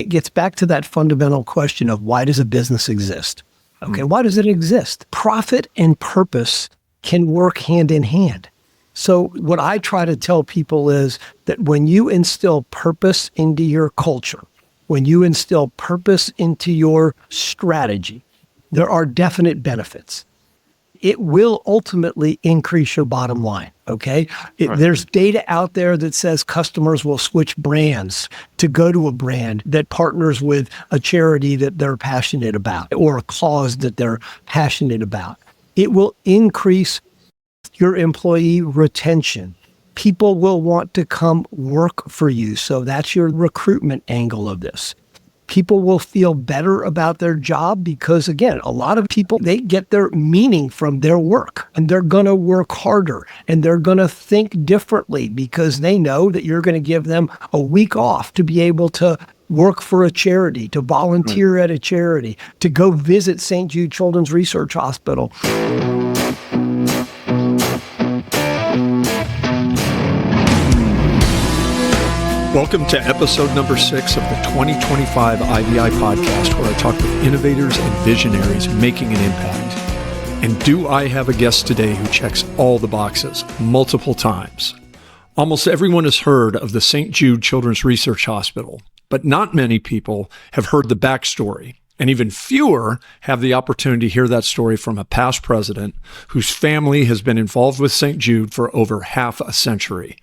It gets back to that fundamental question of why does a business exist? Okay, why does it exist? Profit and purpose can work hand in hand. So what I try to tell people is that when you instill purpose into your culture, when you instill purpose into your strategy, there are definite benefits. It will ultimately increase your bottom line, okay? There's data out there that says customers will switch brands to go to a brand that partners with a charity that they're passionate about or a cause that they're passionate about. It will increase your employee retention. People will want to come work for you. So that's your recruitment angle of this. People will feel better about their job because, again, a lot of people, they get their meaning from their work and they're going to work harder and they're going to think differently because they know that you're going to give them a week off to be able to work for a charity, to volunteer at a charity, to go visit St. Jude Children's Research Hospital. Welcome to episode number 6 of the 2025 IVI podcast, where I talk with innovators and visionaries making an impact. And do I have a guest today who checks all the boxes multiple times? Almost everyone has heard of the St. Jude Children's Research Hospital, but not many people have heard the backstory. And even fewer have the opportunity to hear that story from a past president whose family has been involved with St. Jude for over half a century.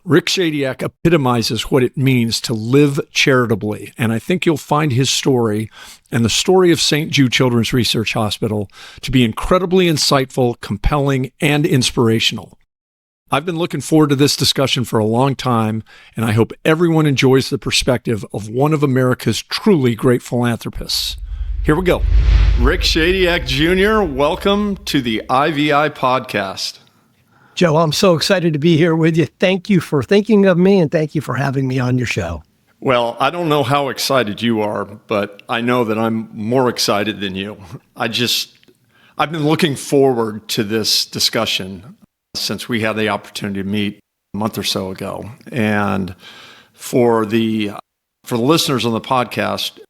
Rick Shadyac epitomizes what it means to live charitably, and I think you'll find his story and the story of St. Jude Children's Research Hospital to be incredibly insightful, compelling, and inspirational. I've been looking forward to this discussion for a long time, and I hope everyone enjoys the perspective of one of America's truly great philanthropists. Here we go. Rick Shadyac Jr., welcome to the IVI podcast. Joe, I'm so excited to be here with you. Thank you for thinking of me, and thank you for having me on your show. Well, I don't know how excited you are, but I know that I'm more excited than you. I've been looking forward to this discussion since we had the opportunity to meet a month or so ago. And for the listeners on the podcast,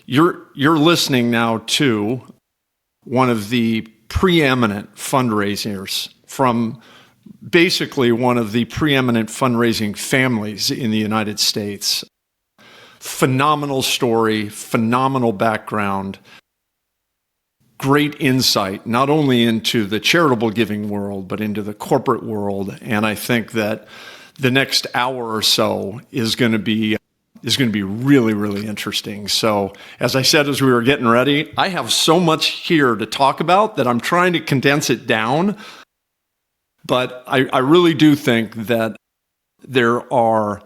you're listening now to one of the preeminent fundraisers from basically one of the preeminent fundraising families in the United States. Phenomenal story, phenomenal background, great insight, not only into the charitable giving world, but into the corporate world. And I think that the next hour or so is going to be really, really interesting. So as I said, as we were getting ready, I have so much here to talk about that I'm trying to condense it down. But I really do think that there are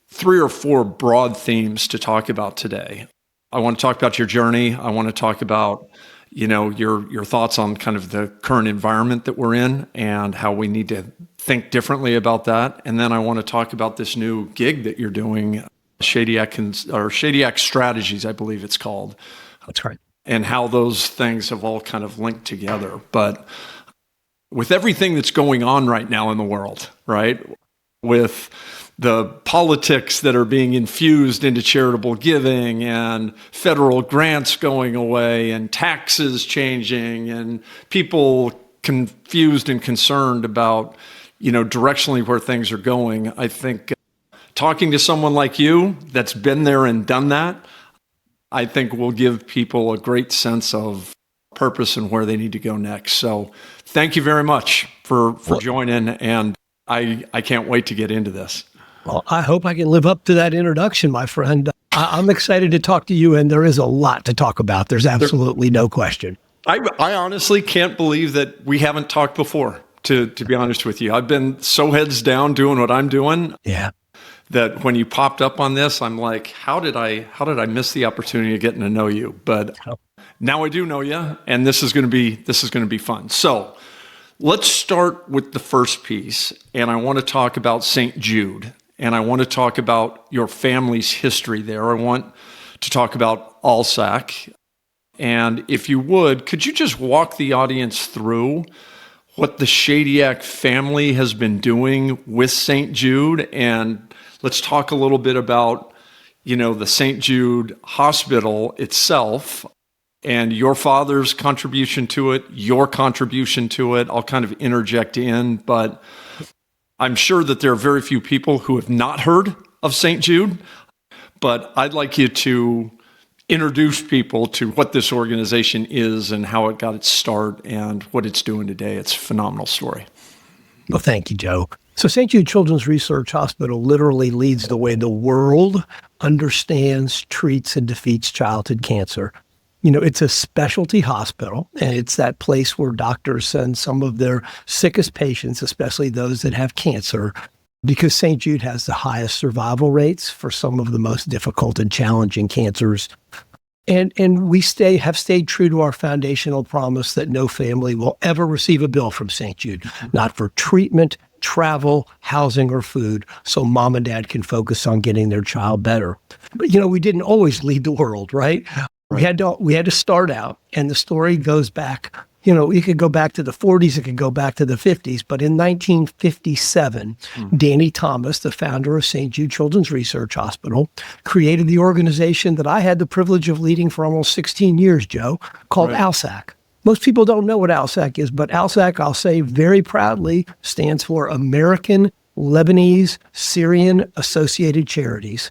3 or 4 broad themes to talk about today. I want to talk about your journey. I want to talk about, your thoughts on kind of the current environment that we're in and how we need to think differently about that. And then I want to talk about this new gig that you're doing, Shadyac Strategies, I believe it's called. That's right. And how those things have all kind of linked together. But with everything that's going on right now in the world, right? With the politics that are being infused into charitable giving and federal grants going away and taxes changing and people confused and concerned about, directionally where things are going, I think talking to someone like you that's been there and done that, I think will give people a great sense of purpose and where they need to go next. So thank you very much for joining, and I can't wait to get into this. Well, I hope I can live up to that introduction, my friend. I'm excited to talk to you, and there is a lot to talk about. There's absolutely no question. I honestly can't believe that we haven't talked before, to be honest with you. I've been so heads down doing what I'm doing. Yeah. That when you popped up on this, I'm like, how did I miss the opportunity of getting to know you? But now I do know you, and this is going to be fun. So let's start with the first piece, and I want to talk about St. Jude, and I want to talk about your family's history there. I want to talk about ALSAC, and if you would, could you just walk the audience through what the Shadyac family has been doing with St. Jude, and let's talk a little bit about, the St. Jude Hospital itself and your father's contribution to it, your contribution to it. I'll kind of interject in, but I'm sure that there are very few people who have not heard of St. Jude, but I'd like you to introduce people to what this organization is and how it got its start and what it's doing today. It's a phenomenal story. Well, thank you, Joe. So St. Jude Children's Research Hospital literally leads the way the world understands, treats, and defeats childhood cancer. It's a specialty hospital, and it's that place where doctors send some of their sickest patients, especially those that have cancer, because St. Jude has the highest survival rates for some of the most difficult and challenging cancers. And we have stayed true to our foundational promise that no family will ever receive a bill from St. Jude, not for treatment, travel, housing, or food, so mom and dad can focus on getting their child better. But, we didn't always lead the world, right? We had to start out, and the story goes back. You could go back to the 40s, it could go back to the 50s, but in 1957, Danny Thomas, the founder of St. Jude Children's Research Hospital, created the organization that I had the privilege of leading for almost 16 years, Joe, called ALSAC. Most people don't know what ALSAC is, but ALSAC, I'll say very proudly, stands for American Lebanese Syrian Associated Charities.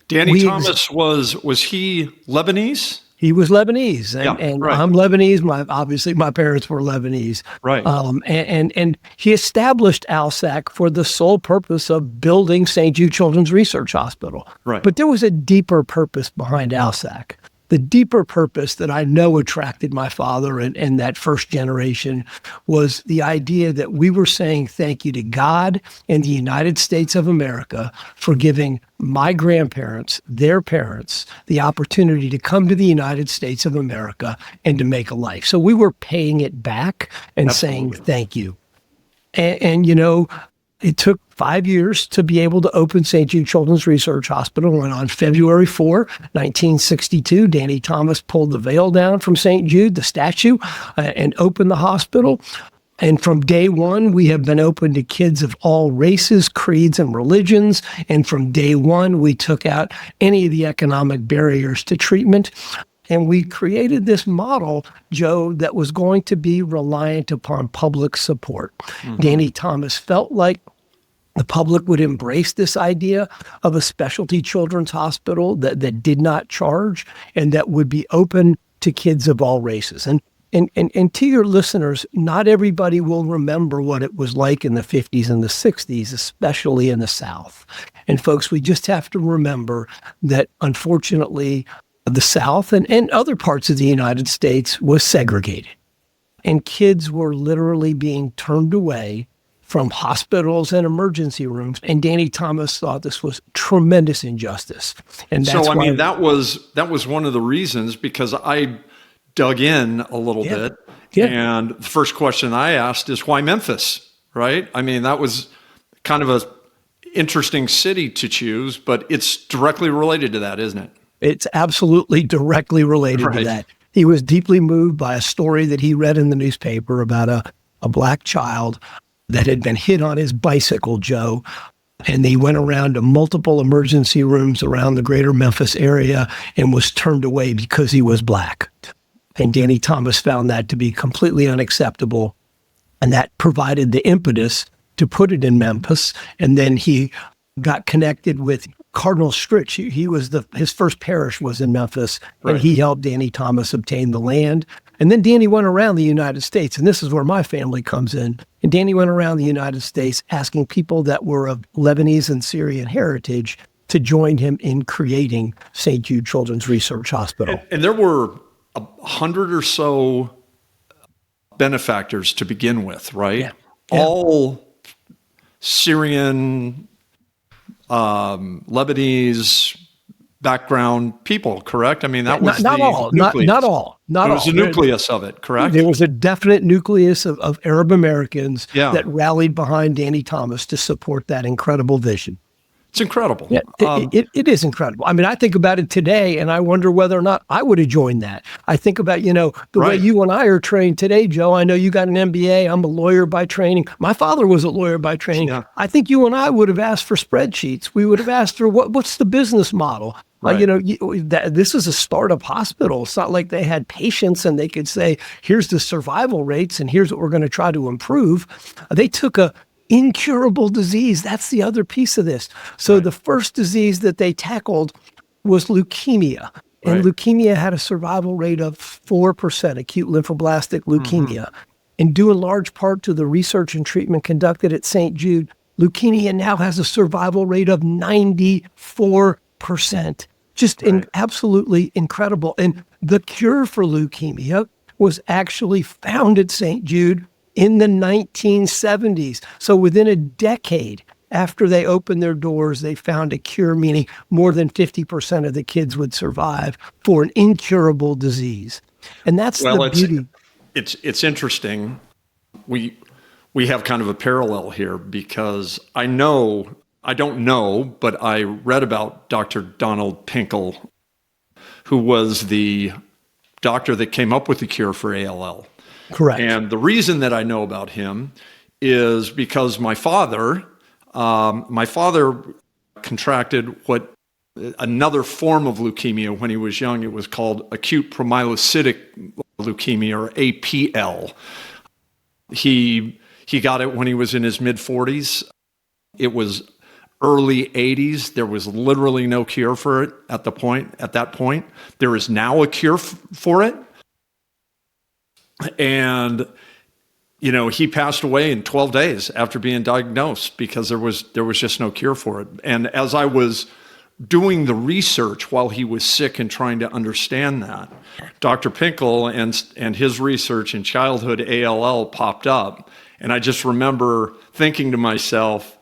Danny Thomas was he Lebanese? He was Lebanese, and right. I'm Lebanese. Obviously, my parents were Lebanese. Right. And he established ALSAC for the sole purpose of building St. Jude Children's Research Hospital. Right. But there was a deeper purpose behind ALSAC. The deeper purpose that I know attracted my father and that first generation was the idea that we were saying thank you to God and the United States of America for giving my grandparents, their parents, the opportunity to come to the United States of America and to make a life. So we were paying it back and saying thank you. And it took 5 years to be able to open St. Jude Children's Research Hospital. And on February 4, 1962, Danny Thomas pulled the veil down from St. Jude, the statue, and opened the hospital. And from day one, we have been open to kids of all races, creeds, and religions. And from day one, we took out any of the economic barriers to treatment. And we created this model, Joe, that was going to be reliant upon public support. Danny Thomas felt like the public would embrace this idea of a specialty children's hospital that did not charge and that would be open to kids of all races. And to your listeners, not everybody will remember what it was like in the 50s and the 60s, especially in the South. And folks, we just have to remember that, unfortunately, the South and other parts of the United States was segregated. And kids were literally being turned away from hospitals and emergency rooms. And Danny Thomas thought this was tremendous injustice. And that's that was one of the reasons, because I dug in a little bit. Yeah. And the first question I asked is, why Memphis, right? I mean, that was kind of a interesting city to choose, but it's directly related to that, isn't it? It's absolutely directly related to that. He was deeply moved by a story that he read in the newspaper about a black child that had been hit on his bicycle, Joe. And he went around to multiple emergency rooms around the greater Memphis area and was turned away because he was black. And Danny Thomas found that to be completely unacceptable. And that provided the impetus to put it in Memphis. And then he got connected with Cardinal Stritch. His first parish was in Memphis, and he helped Danny Thomas obtain the land. And then Danny went around the United States, and this is where my family comes in. And Danny went around the United States asking people that were of Lebanese and Syrian heritage to join him in creating St. Jude Children's Research Hospital. And there were 100 or so benefactors to begin with, right? Yeah. All Syrian, Lebanese background people, correct? I mean, that was not all. There was a nucleus of it, correct? There was a definite nucleus of Arab Americans that rallied behind Danny Thomas to support that incredible vision. It's incredible. Yeah, it is incredible. I mean, I think about it today and I wonder whether or not I would have joined that. I think about, the way you and I are trained today, Joe. I know you got an MBA. I'm a lawyer by training. My father was a lawyer by training. Yeah. I think you and I would have asked for spreadsheets. We would have asked for what's the business model? Right. This is a startup hospital. It's not like they had patients and they could say, here's the survival rates and here's what we're going to try to improve. They took a incurable disease. That's the other piece of this. So the first disease that they tackled was leukemia. And leukemia had a survival rate of 4%, acute lymphoblastic leukemia. And due in large part to the research and treatment conducted at St. Jude, leukemia now has a survival rate of 94%. Just absolutely incredible. And the cure for leukemia was actually found at St. Jude in the 1970s. So within a decade after they opened their doors, they found a cure, meaning more than 50% of the kids would survive for an incurable disease. And that's the beauty. It's interesting. We have kind of a parallel here because I don't know, but I read about Dr. Donald Pinkel, who was the doctor that came up with the cure for ALL. Correct. And the reason that I know about him is because my father contracted another form of leukemia when he was young. It was called acute promyelocytic leukemia, or APL. He got it when he was in his mid-40s. It was early 80s. There was literally no cure for it at that point. There is now a cure for it. And, he passed away in 12 days after being diagnosed because there was just no cure for it. And as I was doing the research while he was sick and trying to understand that, Dr. Pinkel and his research in childhood ALL popped up. And I just remember thinking to myself,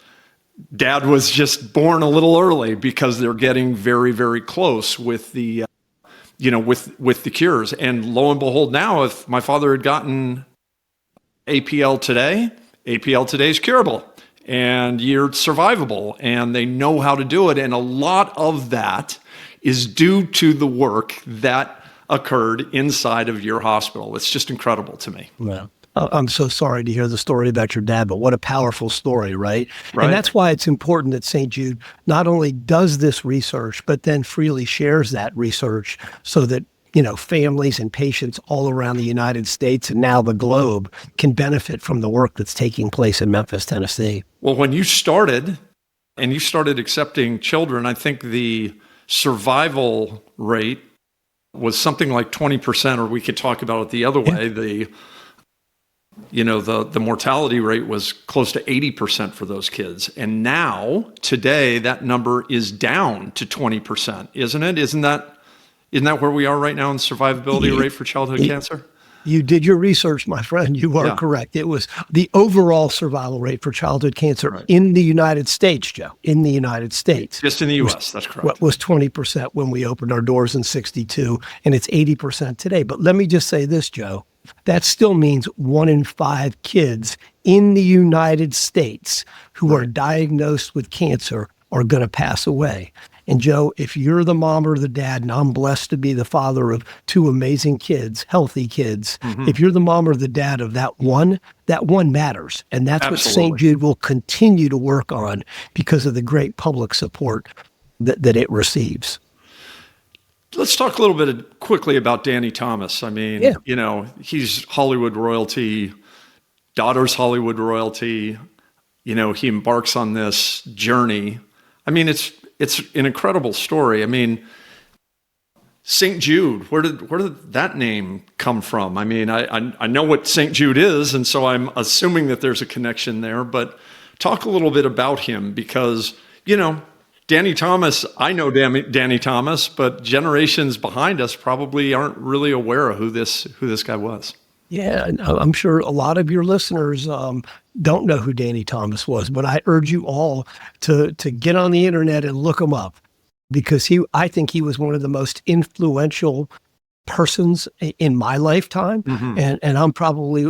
Dad was just born a little early because they're getting very, very close with the with the cures. And lo and behold, now, if my father had gotten APL today is curable and you're survivable, and they know how to do it. And a lot of that is due to the work that occurred inside of your hospital. It's just incredible to me. Wow. I'm so sorry to hear the story about your dad, but what a powerful story, right? And that's why it's important that St. Jude not only does this research, but then freely shares that research so that, families and patients all around the United States and now the globe can benefit from the work that's taking place in Memphis, Tennessee. Well, when you started accepting children, I think the survival rate was something like 20%, or we could talk about it the other way. The mortality rate was close to 80% for those kids. And now, today, that number is down to 20%, isn't it? Isn't that where we are right now in survivability rate for childhood cancer? You did your research, my friend. You are correct. It was the overall survival rate for childhood cancer in the United States, Joe, in the United States. Just in the U.S., that's correct. What was 20% when we opened our doors in 62, and it's 80% today. But let me just say this, Joe. That still means 1 in 5 kids in the United States who are diagnosed with cancer are going to pass away. And Joe, if you're the mom or the dad, and I'm blessed to be the father of 2 amazing kids, healthy kids, if you're the mom or the dad of that one matters. And that's what St. Jude will continue to work on because of the great public support that it receives. Let's talk a little bit quickly about Danny Thomas. I mean, he's Hollywood royalty, daughter's Hollywood royalty. He embarks on this journey. I mean, it's an incredible story. I mean, St. Jude, where did that name come from? I mean, I know what St. Jude is, and so I'm assuming that there's a connection there. But talk a little bit about him because, Danny Thomas, I know Danny Thomas, but generations behind us probably aren't really aware of who this guy was. Yeah, I'm sure a lot of your listeners don't know who Danny Thomas was, but I urge you all to get on the internet and look him up because I think he was one of the most influential persons in my lifetime, and I'm probably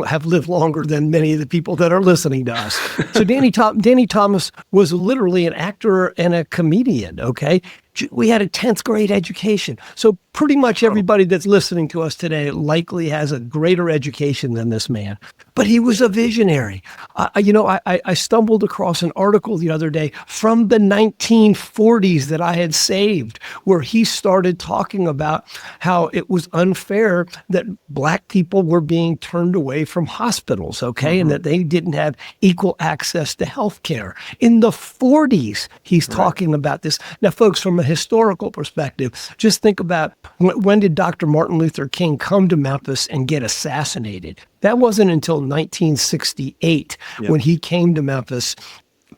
have lived longer than many of the people that are listening to us. So Danny Thomas was literally an actor and a comedian. Okay, we had a 10th grade education. So pretty much everybody that's listening to us today likely has a greater education than this man. But he was a visionary. I stumbled across an article the other day from the 1940s that I had saved, where he started talking about how it was unfair that Black people were being turned away from hospitals, okay, and that they didn't have equal access to health care. In the 40s, he's talking about this. Now, folks, from a historical perspective, just think about when did Dr. Martin Luther King come to Memphis and get assassinated? That wasn't until 1968 when he came to Memphis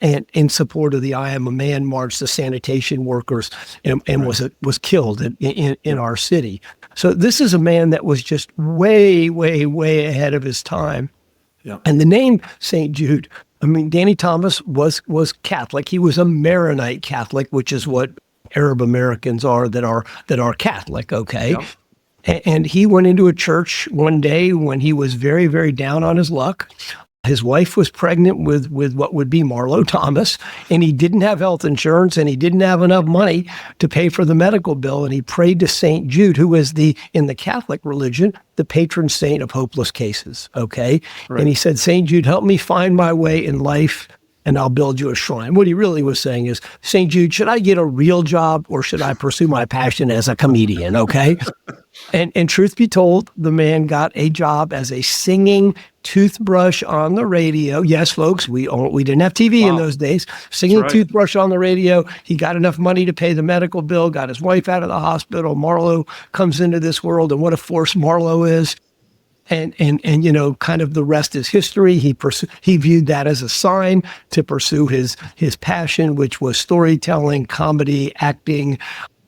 and in support of the I Am a Man march, the sanitation workers, and was killed in our city. So this is a man that was just way, way, way ahead of his time. Yeah. And the name St. Jude, I mean, Danny Thomas was Catholic. He was a Maronite Catholic, which is what Arab Americans are that are Catholic, okay? Yeah. And he went into a church one day when he was very, very down on his luck. His wife was pregnant with what would be Marlo Thomas, and he didn't have health insurance, and he didn't have enough money to pay for the medical bill. And he prayed to St. Jude, who is in the Catholic religion, the patron saint of hopeless cases, okay? Right. And he said, St. Jude, help me find my way in life, and I'll build you a shrine. What he really was saying is, St. Jude, should I get a real job or should I pursue my passion as a comedian, okay? And truth be told, the man got a job as a singing toothbrush on the radio. Yes, folks, we didn't have TV in those days. Singing toothbrush on the radio. He got enough money to pay the medical bill, got his wife out of the hospital. Marlo comes into this world, and what a force Marlo is. And kind of the rest is history. He viewed that as a sign to pursue his passion, which was storytelling, comedy, acting,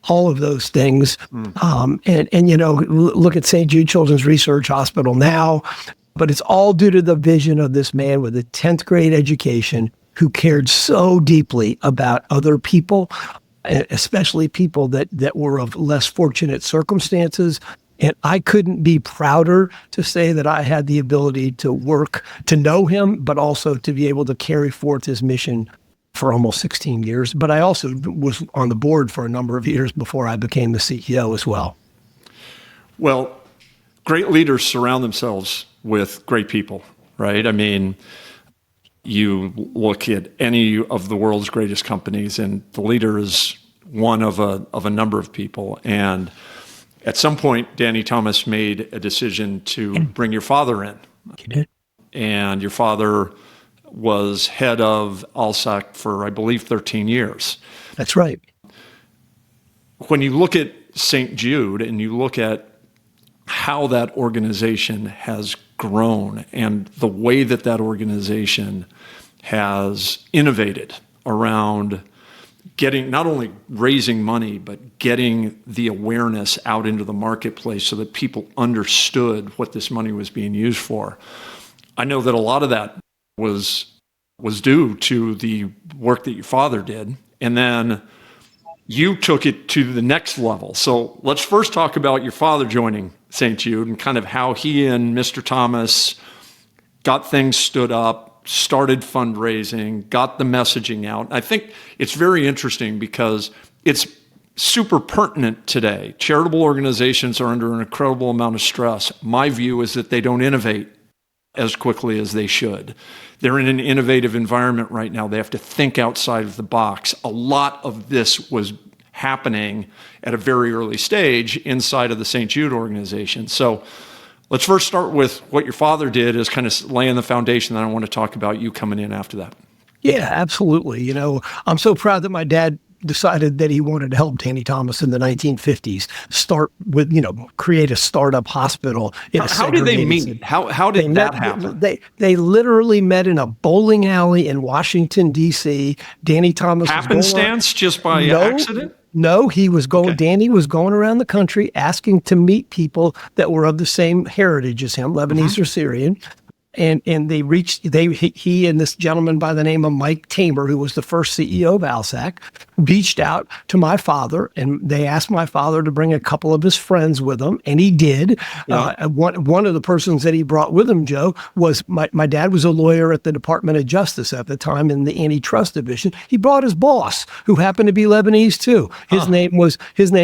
all of those things. Look at St. Jude Children's Research Hospital now, but it's all due to the vision of this man with a 10th grade education who cared so deeply about other people, especially people that were of less fortunate circumstances. And I couldn't be prouder to say that I had the ability to work, to know him, but also to be able to carry forth his mission for almost 16 years. But I also was on the board for a number of years before I became the CEO as well. Well, great leaders surround themselves with great people, right? I mean, you look at any of the world's greatest companies, and the leader is one of a number of people. And at some point, Danny Thomas made a decision to bring your father in. He did. And your father was head of ALSAC for, I believe, 13 years. That's right. When you look at St. Jude and you look at how that organization has grown and the way that organization has innovated around getting, not only raising money, but getting the awareness out into the marketplace so that people understood what this money was being used for. I know that a lot of that was due to the work that your father did, and then you took it to the next level. So let's first talk about your father joining St. Jude and kind of how he and Mr. Thomas got things stood up, started fundraising, got the messaging out. I think it's very interesting because it's super pertinent today. Charitable organizations are under an incredible amount of stress. My view is that they don't innovate as quickly as they should. They're in an innovative environment right now. They have to think outside of the box. A lot of this was happening at a very early stage inside of the St. Jude organization. So let's first start with what your father did as kind of laying the foundation. Then I want to talk about you coming in after that. Yeah, absolutely. I'm so proud that my dad decided that he wanted to help Danny Thomas in the 1950s create a startup hospital. How did they meet? How did that happen? They literally met in a bowling alley in Washington, D.C. Danny Thomas happenstance, just by accident? No, he was going. Okay. Danny was going around the country asking to meet people that were of the same heritage as him, Lebanese or Syrian. And he and this gentleman by the name of Mike Tamer, who was the first CEO of ALSAC, reached out to my father, and they asked my father to bring a couple of his friends with him, and he did. Yeah. One of the persons that he brought with him, Joe, was my dad was a lawyer at the Department of Justice at the time in the antitrust division. He brought his boss, who happened to be Lebanese too. His name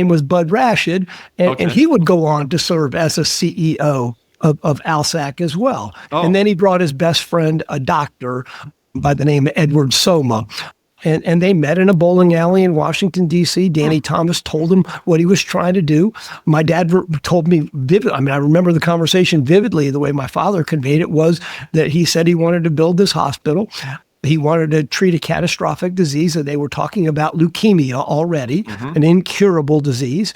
was Bud Rashid, and he would go on to serve as a CEO of ALSAC as well. Oh. And then he brought his best friend, a doctor by the name of Edward Soma. And they met in a bowling alley in Washington, D.C. Danny Thomas told him what he was trying to do. My dad told me vividly. I remember the conversation vividly. The way my father conveyed it was that he said he wanted to build this hospital. He wanted to treat a catastrophic disease, and they were talking about leukemia already, an incurable disease.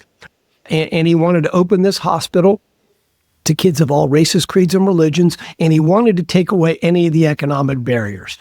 And he wanted to open this hospital to kids of all races, creeds, and religions, and he wanted to take away any of the economic barriers.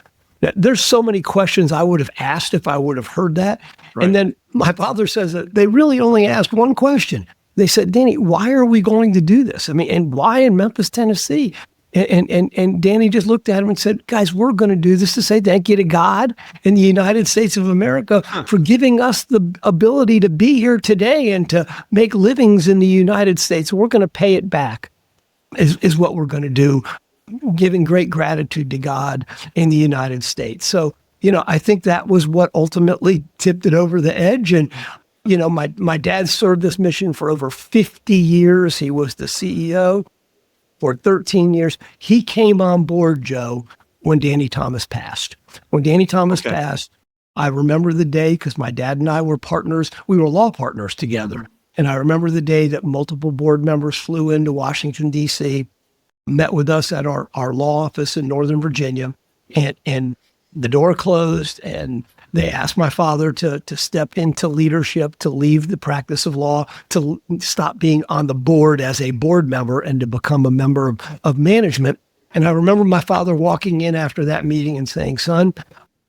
There's so many questions I would have asked if I would have heard that. Right. And then my father says that they really only asked one question. They said, Danny, why are we going to do this? And why in Memphis, Tennessee? And Danny just looked at him and said, guys, we're going to do this to say thank you to God and the United States of America for giving us the ability to be here today and to make livings in the United States. We're going to pay it back is what we're going to do, giving great gratitude to God in the United States. So, I think that was what ultimately tipped it over the edge. And, my dad served this mission for over 50 years. He was the CEO for 13 years. He came on board, Joe, when Danny Thomas passed. When Danny Thomas passed, I remember the day because my dad and I were partners. We were law partners together. And I remember the day that multiple board members flew into Washington, D.C., met with us at our law office in Northern Virginia, and the door closed, and they asked my father to step into leadership, to leave the practice of law, to stop being on the board as a board member and to become a member of management. And I remember my father walking in after that meeting and saying, son,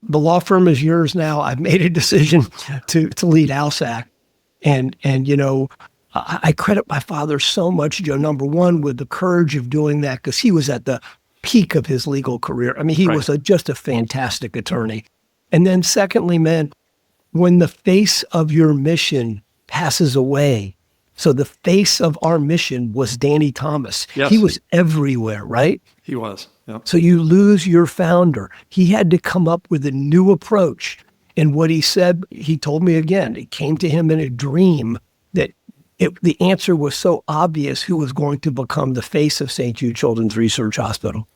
the law firm is yours now. I've made a decision to lead ALSAC. And I credit my father so much, Joe, number one, with the courage of doing that, because he was at the peak of his legal career. He was just a fantastic attorney. And then secondly, man, when the face of your mission passes away, so the face of our mission was Danny Thomas. Yes. He was everywhere, right? He was. Yep. So you lose your founder. He had to come up with a new approach. And what he said, he told me again, it came to him in a dream that the answer was so obvious who was going to become the face of St. Jude Children's Research Hospital.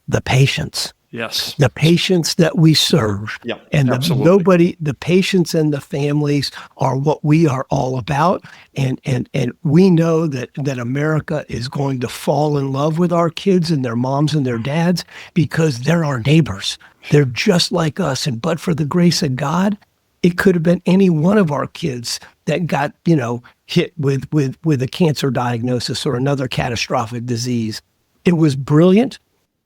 The patients. Yes. The patients that we serve. Yeah, and absolutely. The patients and the families are what we are all about. And we know that America is going to fall in love with our kids and their moms and their dads because they're our neighbors. They're just like us. And but for the grace of God, it could have been any one of our kids that got, hit with a cancer diagnosis or another catastrophic disease. It was brilliant.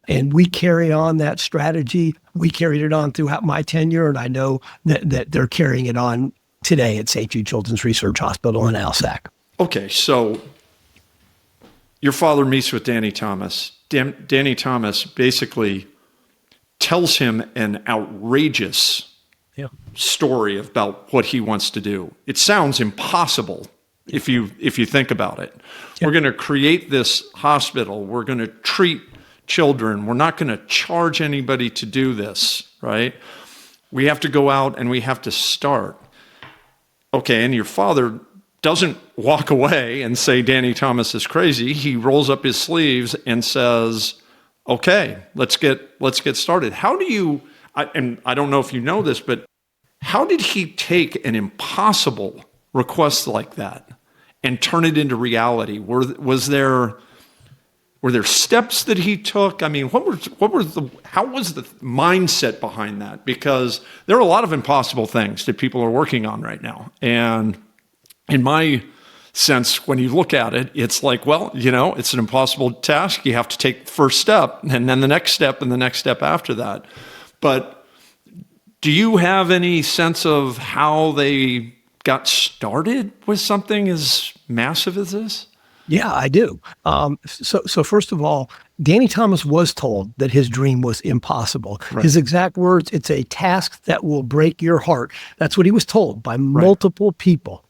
And we carry on that strategy. We carried it on throughout my tenure, and I know that they're carrying it on today at St. Jude Children's Research Hospital in ALSAC. Okay, so your father meets with Danny Thomas. Danny Thomas basically tells him an outrageous story about what he wants to do. It sounds impossible if you think about it. We're going to create this hospital. We're going to treat children. We're not going to charge anybody to do this, right? We have to go out and we have to start. Okay, and your father doesn't walk away and say Danny Thomas is crazy. He rolls up his sleeves and says, okay, let's get started. How do you, and I don't know if you know this, but how did he take an impossible request like that and turn it into reality? Were there steps that he took? How was the mindset behind that? Because there are a lot of impossible things that people are working on right now. And in my sense, when you look at it, it's like, well, it's an impossible task. You have to take the first step and then the next step and the next step after that. But do you have any sense of how they got started with something as massive as this? Yeah, I do. So first of all, Danny Thomas was told that his dream was impossible. Right. His exact words, it's a task that will break your heart. That's what he was told by multiple people.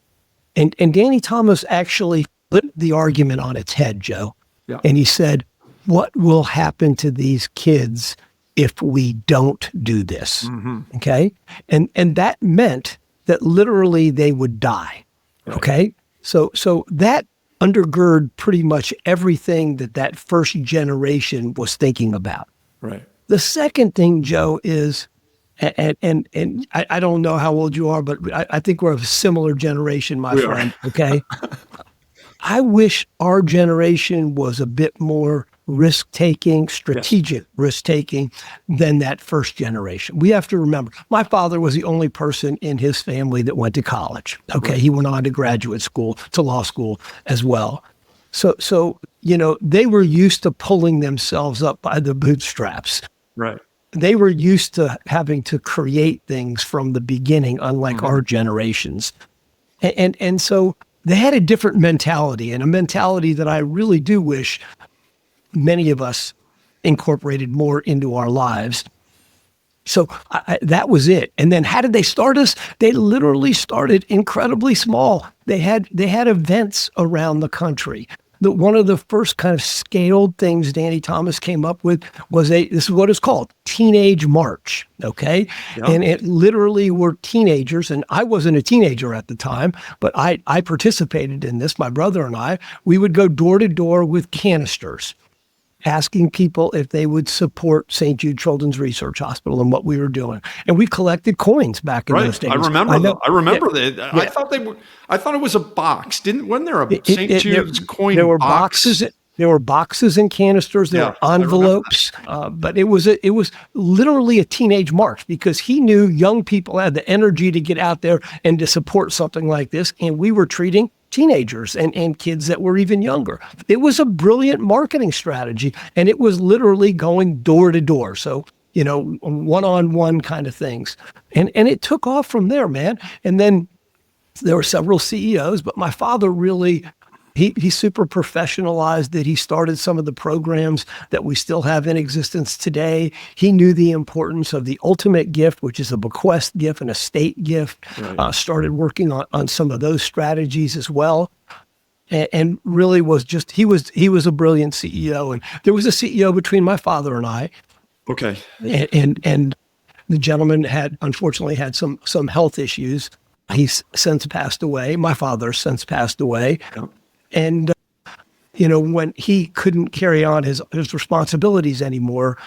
And Danny Thomas actually flipped the argument on its head, Joe. Yeah. And he said, what will happen to these kids if we don't do this? Mm-hmm. Okay. And that meant that literally they would die. Right. Okay. So that undergird pretty much everything that first generation was thinking about. Right. The second thing, Joe, is, and I don't know how old you are, but I think we're of a similar generation, my friend. Okay. I wish our generation was a bit more risk-taking, strategic risk-taking than that first generation. We have to remember, my father was the only person in his family that went to college. Okay. Right. He went on to graduate school, to law school as well. So, they were used to pulling themselves up by the bootstraps. Right. They were used to having to create things from the beginning, unlike our generations. And so they had a different mentality, and a mentality that I really do wish many of us incorporated more into our lives. So that was it. And then how did they start us? They literally started incredibly small. They had events around the country. One of the first kind of scaled things Danny Thomas came up with was this is what it's called, Teenage March, okay? Yep. And it literally were teenagers, and I wasn't a teenager at the time, but I participated in this, my brother and I. We would go door to door with canisters, asking people if they would support St. Jude Children's Research Hospital and what we were doing. And we collected coins back in those days. I remember that. Yeah. I thought it was a box. Wasn't there a St. Jude's coin there were box? There were boxes and canisters. There were envelopes. But it was literally a teenage march, because he knew young people had the energy to get out there and to support something like this. And we were treating teenagers and kids that were even younger. It was a brilliant marketing strategy, and it was literally going door to door. So, one-on-one kind of things. And it took off from there, man. And then there were several CEOs, but my father really, he super professionalized it. He started some of the programs that we still have in existence today. He knew the importance of the ultimate gift, which is a bequest gift and a state gift. Right. Started working on some of those strategies as well. And really was just, he was a brilliant CEO. And there was a CEO between my father and I. Okay. And the gentleman unfortunately had some health issues. He's since passed away. My father's since passed away. Yep. And, when he couldn't carry on his responsibilities anymore,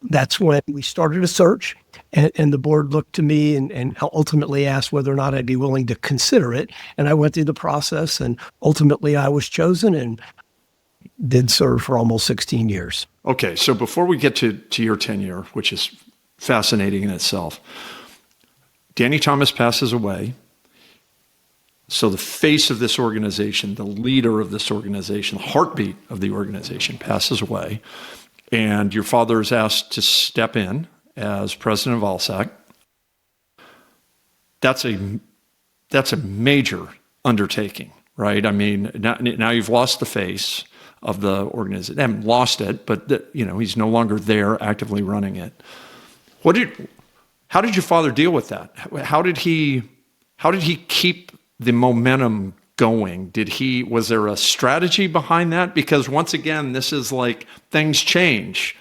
that's when we started a search, and the board looked to me and ultimately asked whether or not I'd be willing to consider it. And I went through the process, and ultimately I was chosen and did serve for almost 16 years. Okay. So before we get to your tenure, which is fascinating in itself, Danny Thomas passes away. So the face of this organization, the leader of this organization, the heartbeat of the organization passes away. And your father is asked to step in as president of ALSAC. That's a major undertaking, right? I mean, now you've lost the face of the organization. They haven't lost it, but he's no longer there actively running it. How did your father deal with that? How did he keep the momentum going? Was there a strategy behind that? Because once again, this is like things change.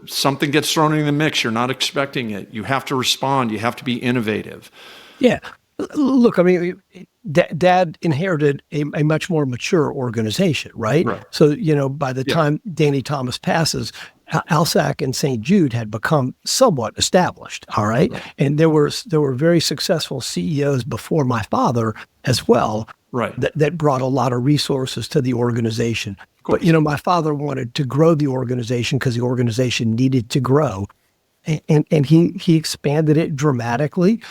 Something gets thrown in the mix. You're not expecting it. You have to respond. You have to be innovative. Yeah. Look, I mean, Dad inherited a much more mature organization, right? So, by the time Danny Thomas passes, ALSAC and St. Jude had become somewhat established, all right? And there were very successful CEOs before my father as well, that brought a lot of resources to the organization. But, my father wanted to grow the organization because the organization needed to grow. And he expanded it dramatically.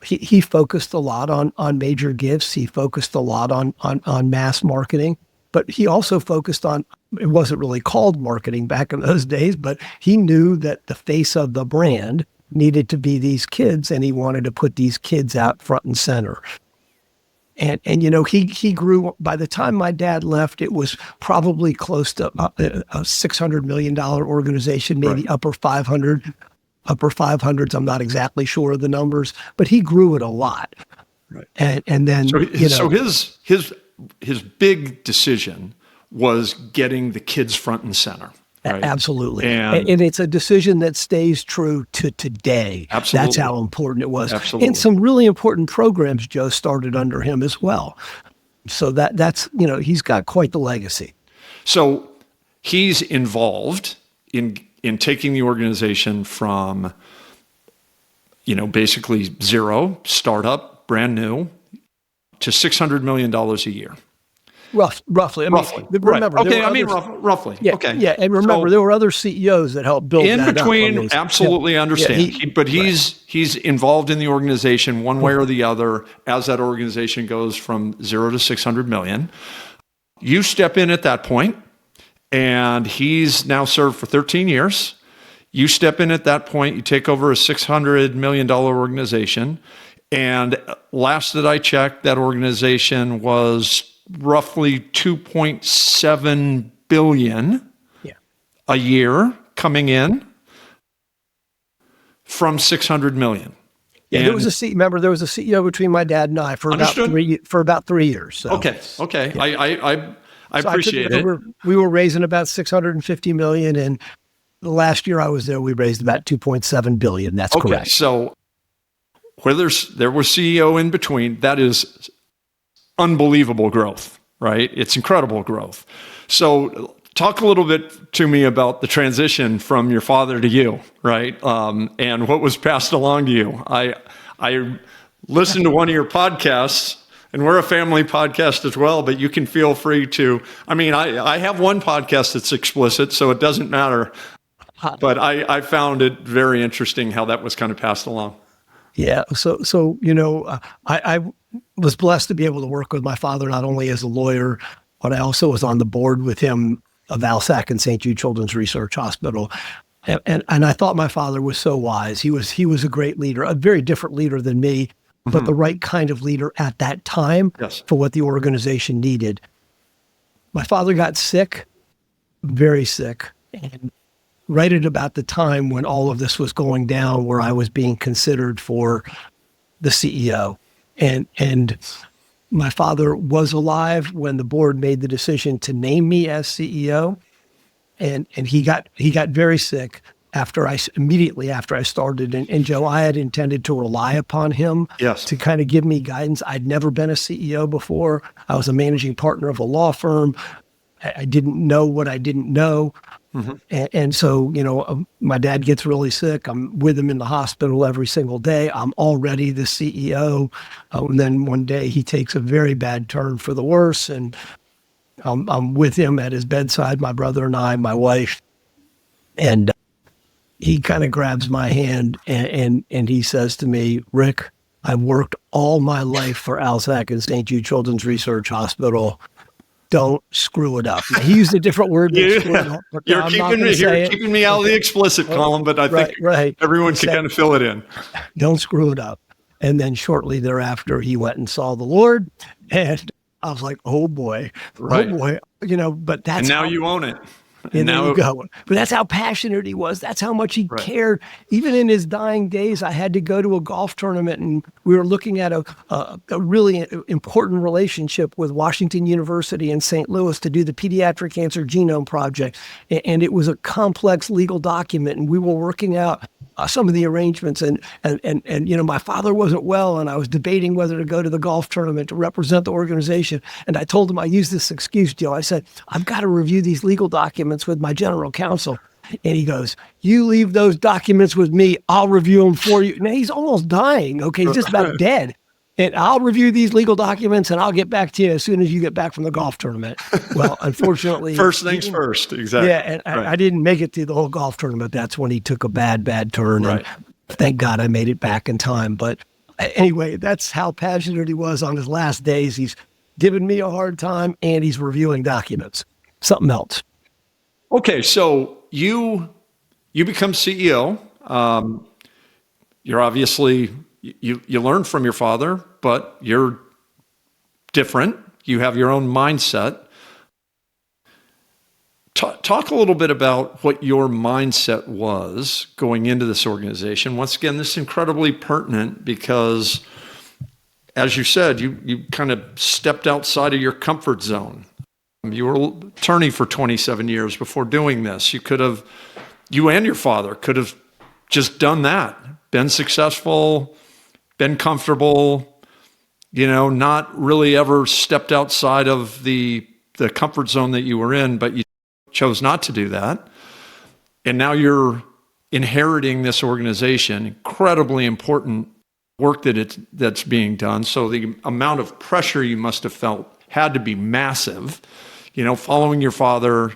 He focused a lot on major gifts. He focused a lot on mass marketing. But he also focused on, it wasn't really called marketing back in those days, but he knew that the face of the brand needed to be these kids, and he wanted to put these kids out front and center. And he grew. By the time my dad left, it was probably close to a $600 million organization, maybe Right. upper 500s. I'm not exactly sure of the numbers, but he grew it a lot. Right. And then, So his big decision was getting the kids front and center. Right? Absolutely. And it's a decision that stays true to today. Absolutely. That's how important it was. Absolutely. And some really important programs Joe started under him as well. So that's he's got quite the legacy. So he's involved in taking the organization from, basically zero, startup, brand new, to $600 million a year. Roughly. Remember, right. Roughly. Yeah, Okay. Yeah, and remember, there were other CEOs that helped build in that between. up. Absolutely understand. But he's involved in the organization one way or the other as that organization goes from 0 to 600 million. You step in at that point, and he's now served for 13 years. You step in at that point. You take over a $600 million organization. And last that I checked, that organization was roughly 2.7 billion a year coming in from 600 million. Yeah, there was a CEO between my dad and I for about 3 years. So. Okay. Yeah. I appreciate it. We were raising about 650 million, and the last year I was there, we raised about 2.7 billion. That's correct. So whether there was CEO in between, that is unbelievable growth, right? It's incredible growth. So talk a little bit to me about the transition from your father to you, right? And what was passed along to you. I listened to one of your podcasts, and we're a family podcast as well, but you can feel free to, I have one podcast that's explicit, so it doesn't matter. But I found it very interesting how that was kind of passed along. Yeah. So I was blessed to be able to work with my father, not only as a lawyer, but I also was on the board with him of ALSAC and St. Jude Children's Research Hospital. And I thought my father was so wise. He was a great leader, a very different leader than me, but the right kind of leader at that time for what the organization needed. My father got sick, very sick, and right at about the time when all of this was going down, where I was being considered for the CEO. And my father was alive when the board made the decision to name me as CEO. And he got very sick immediately after I started. And Joe, I had intended to rely upon him to kind of give me guidance. I'd never been a CEO before. I was a managing partner of a law firm. I didn't know what I didn't know. And so, my dad gets really sick. I'm with him in the hospital every single day. I'm already the CEO. And then one day he takes a very bad turn for the worse. And I'm with him at his bedside, my brother and I, my wife. And he kind of grabs my hand and he says to me, "Rick, I've worked all my life for ALSAC and St. Jude Children's Research Hospital. Don't screw it up." Now, he used a different word than screw it up. You're keeping me out of the explicit column, but I think everyone can kind of fill it in. Don't screw it up. And then shortly thereafter, he went and saw the Lord, and I was like, "Oh boy, oh boy," But that's and now you own it. And there you go. But that's how passionate he was. That's how much he cared. Even in his dying days, I had to go to a golf tournament, and we were looking at a really important relationship with Washington University in St. Louis to do the Pediatric Cancer Genome Project. And it was a complex legal document, and we were working out some of the arrangements. And my father wasn't well, and I was debating whether to go to the golf tournament to represent the organization. And I told him I used this excuse, Joe. I said, "I've got to review these legal documents with my general counsel." And he goes, "You leave those documents with me. I'll review them for you." Now he's almost dying. Okay, he's just about dead. "And I'll review these legal documents and I'll get back to you as soon as you get back from the golf tournament." Well, unfortunately, first things first. Exactly. Yeah, and I didn't make it through the whole golf tournament. That's when he took a bad turn. And thank God I made it back in time. But anyway, that's how passionate he was on his last days. He's giving me a hard time, and he's reviewing documents. Something else. Okay, so you become CEO. You're obviously you learned from your father, but you're different. You have your own mindset. Talk a little bit about what your mindset was going into this organization. Once again, this is incredibly pertinent because, as you said, you kind of stepped outside of your comfort zone. You were an attorney for 27 years before doing this. You and your father could have just done that, been successful, been comfortable, not really ever stepped outside of the comfort zone that you were in, but you chose not to do that. And now you're inheriting this organization, incredibly important work that's being done. So the amount of pressure you must have felt had to be massive, following your father,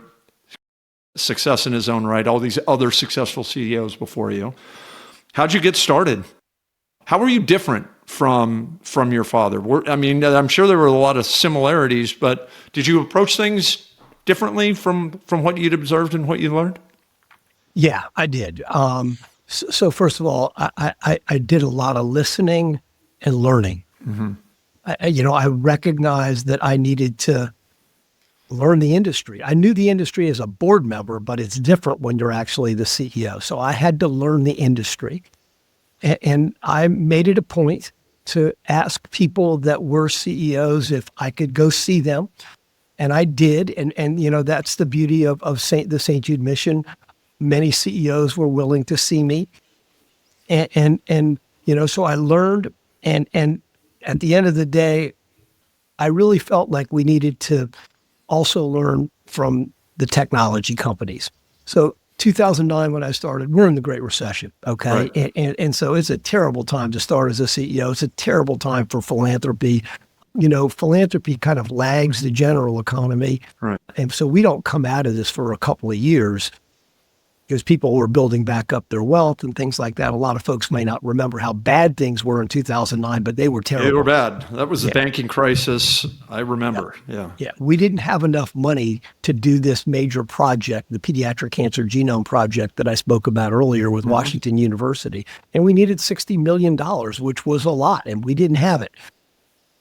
success in his own right, all these other successful CEOs before you. How'd you get started? How were you different from your father? I'm sure there were a lot of similarities, but did you approach things differently from what you'd observed and what you learned? Yeah, I did. So first of all, I did a lot of listening and learning. Mm-hmm. I recognized that I needed to learn the industry. I knew the industry as a board member, but it's different when you're actually the CEO. So I had to learn the industry. And I made it a point to ask people that were CEOs if I could go see them. And I did. And that's the beauty of the St. Jude mission. Many CEOs were willing to see me. And so I learned. And at the end of the day, I really felt like we needed to also learn from the technology companies. So 2009, when I started, we're in the Great Recession, okay? Right. And so it's a terrible time to start as a CEO. It's a terrible time for philanthropy. Philanthropy kind of lags the general economy. Right. And so we don't come out of this for a couple of years because people were building back up their wealth and things like that. A lot of folks may not remember how bad things were in 2009, but they were terrible. They were bad. That was the banking crisis. I remember. Yeah. We didn't have enough money to do this major project, the Pediatric Cancer Genome Project that I spoke about earlier with Washington University. And we needed $60 million, which was a lot, and we didn't have it.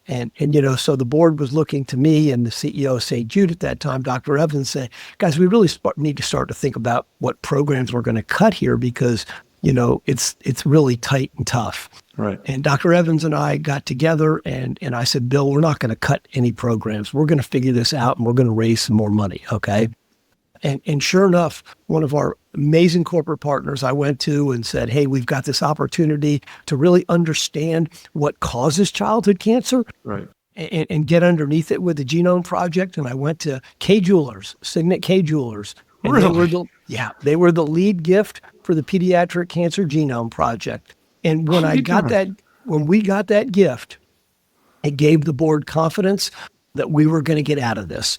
And so the board was looking to me and the CEO of St. Jude at that time, Dr. Evans, saying, guys, we really need to start to think about what programs we're going to cut here because, it's really tight and tough. Right. And Dr. Evans and I got together and I said, Bill, we're not going to cut any programs. We're going to figure this out and we're going to raise some more money. Okay. And sure enough, one of our amazing corporate partners I went to and said, hey, we've got this opportunity to really understand what causes childhood cancer. Right. And get underneath it with the Genome Project. And I went to K Jewelers, Signet K Jewelers. And really? They were the lead gift for the Pediatric Cancer Genome Project. And when we got that gift, it gave the board confidence that we were going to get out of this.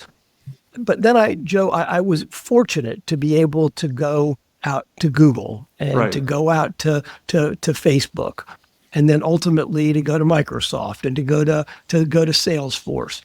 But then I was fortunate to be able to go out to Google and to go out to Facebook, and then ultimately to go to Microsoft and to go to Salesforce,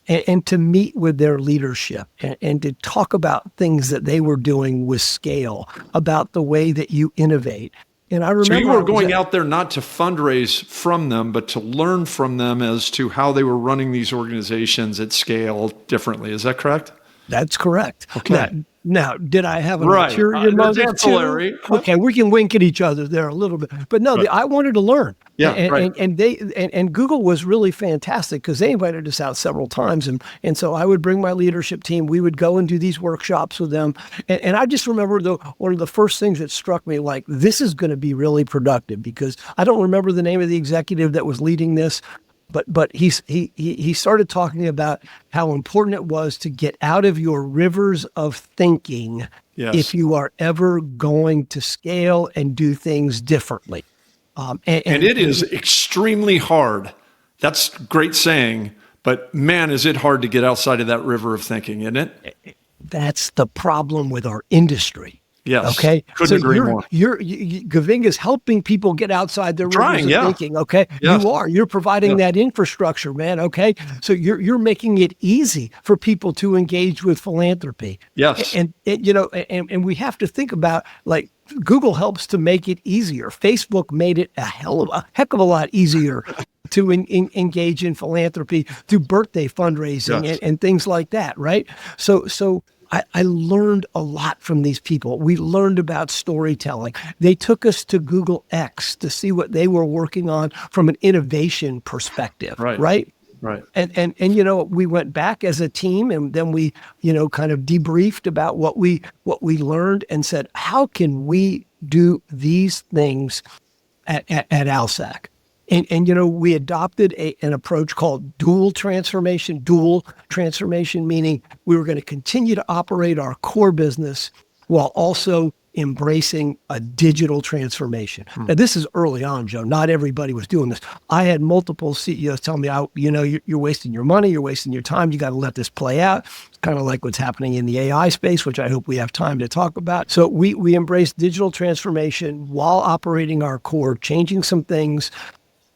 and to meet with their leadership and to talk about things that they were doing with scale, about the way that you innovate. And I remember. So you were going out there not to fundraise from them, but to learn from them as to how they were running these organizations at scale differently. Is that correct? That's correct. Okay. Now, did I have an right. ulterior motive too? Okay, we can wink at each other there a little bit, but no, I wanted to learn. Yeah, and Google was really fantastic because they invited us out several times, and so I would bring my leadership team. We would go and do these workshops with them, and I just remember one of the first things that struck me, like, this is going to be really productive, because I don't remember the name of the executive that was leading this. But he started talking about how important it was to get out of your rivers of thinking if you are ever going to scale and do things differently. And it is extremely hard. That's great saying, but man, is it hard to get outside of that river of thinking, isn't it? That's the problem with our industry. Yes. Okay. Couldn't agree more. Govinga's helping people get outside their rivers of thinking. Okay. Yes. You're providing that infrastructure, man. Okay. So you're making it easy for people to engage with philanthropy. Yes. And we have to think about, like, Google helps to make it easier. Facebook made it a heck of a lot easier to engage in philanthropy through birthday fundraising Yes. and things like that, right? So I learned a lot from these people. We learned about storytelling. They took us to Google X to see what they were working on from an innovation perspective, Right. right? Right. And we went back as a team, and then we kind of debriefed about what we learned and said, how can we do these things at ALSAC? And we adopted an approach called dual transformation meaning we were going to continue to operate our core business while also embracing a digital transformation. Now, this is early on, Joe. Not everybody was doing this. I had multiple CEOs tell me, you're wasting your money, you're wasting your time, you got to let this play out. It's kind of like what's happening in the AI space, which I hope we have time to talk about. So we embraced digital transformation while operating our core, changing some things,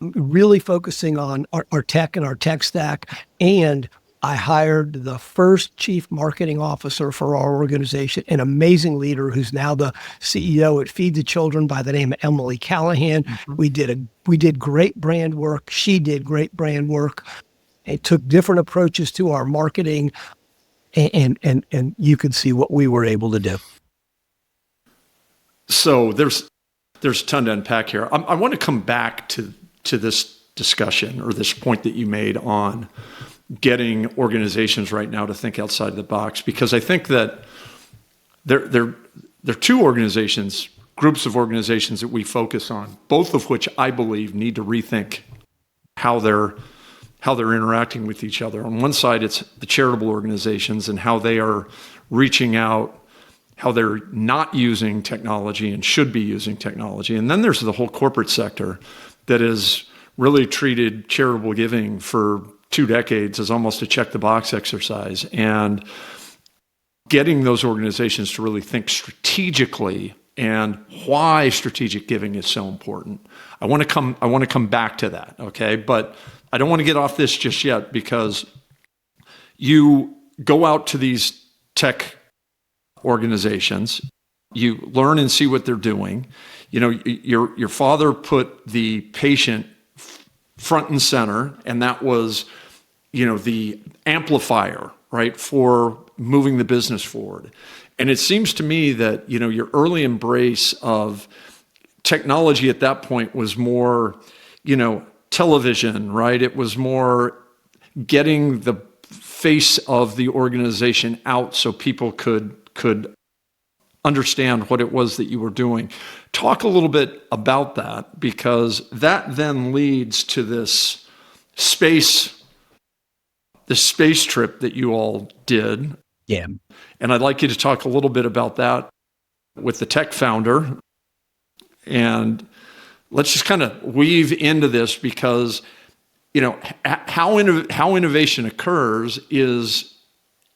really focusing on our tech and our tech stack. And I hired the first chief marketing officer for our organization, an amazing leader who's now the CEO at Feed the Children by the name of Emily Callahan. Mm-hmm. We did great brand work. She did great brand work. It took different approaches to our marketing, and you could see what we were able to do. So there's a ton to unpack here. I want to come back to this discussion or this point that you made on getting organizations right now to think outside the box, because I think that there are two groups of organizations that we focus on, both of which I believe need to rethink how they're interacting with each other. On one side, it's the charitable organizations and how they are reaching out, how they're not using technology and should be using technology. And then there's the whole corporate sector that has really treated charitable giving for 2 decades as almost a check the box exercise, and getting those organizations to really think strategically and why strategic giving is so important. I want to come back to that, okay? But I don't want to get off this just yet, because you go out to these tech organizations, you learn and see what they're doing. Your father put the patient front and center, and that was, the amplifier, right, for moving the business forward. And it seems to me that, your early embrace of technology at that point was more, television, right? It was more getting the face of the organization out so people could understand what it was that you were doing. Talk a little bit about that, because that then leads to this space trip that you all did. Yeah. And I'd like you to talk a little bit about that with the tech founder. And let's just kind of weave into this, because, how innovation occurs is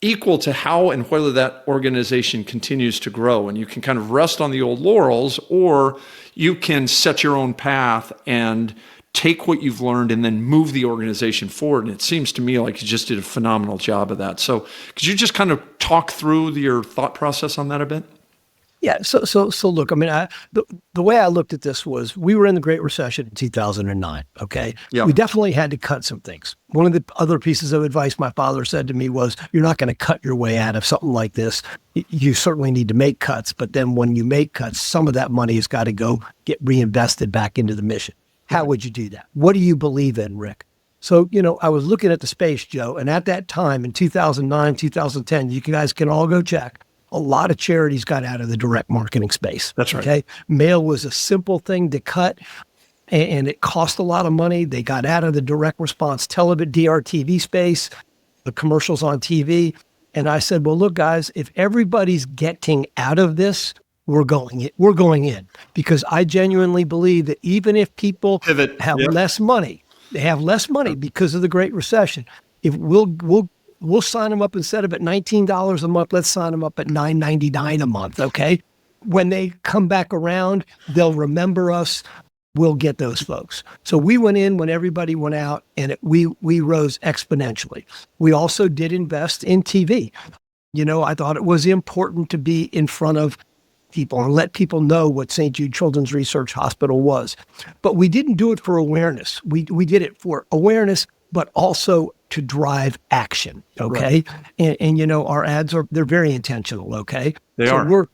equal to how and whether that organization continues to grow. And you can kind of rest on the old laurels, or you can set your own path and take what you've learned and then move the organization forward. And it seems to me like you just did a phenomenal job of that. So could you just kind of talk through your thought process on that a bit? Yeah. So look, I mean, the way I looked at this was, we were in the Great Recession in 2009. Okay. Yeah. We definitely had to cut some things. One of the other pieces of advice my father said to me was, you're not going to cut your way out of something like this. You certainly need to make cuts, but then when you make cuts, some of that money has got to go get reinvested back into the mission. How would you do that? What do you believe in, Rick? So, I was looking at the space, Joe, and at that time in 2009, 2010, you guys can all go check. A lot of charities got out of the direct marketing space. That's right. Okay. Mail was a simple thing to cut, and it cost a lot of money. They got out of the direct response DRTV space, the commercials on TV. And I said, well, look, guys, if everybody's getting out of this, we're going in, because I genuinely believe that even if people have less money, they have less money because of the Great Recession. If we'll sign them up, instead of at $19 a month, let's sign them up at $9.99 a month. Okay. When they come back around, they'll remember us. We'll get those folks. So we went in when everybody went out, and we rose exponentially. We also did invest in TV. I thought it was important to be in front of people and let people know what St. Jude Children's Research Hospital was. But we didn't do it for awareness. We did it for awareness, but also to drive action. Okay. Right. And our ads they're very intentional. Okay. They so are. We're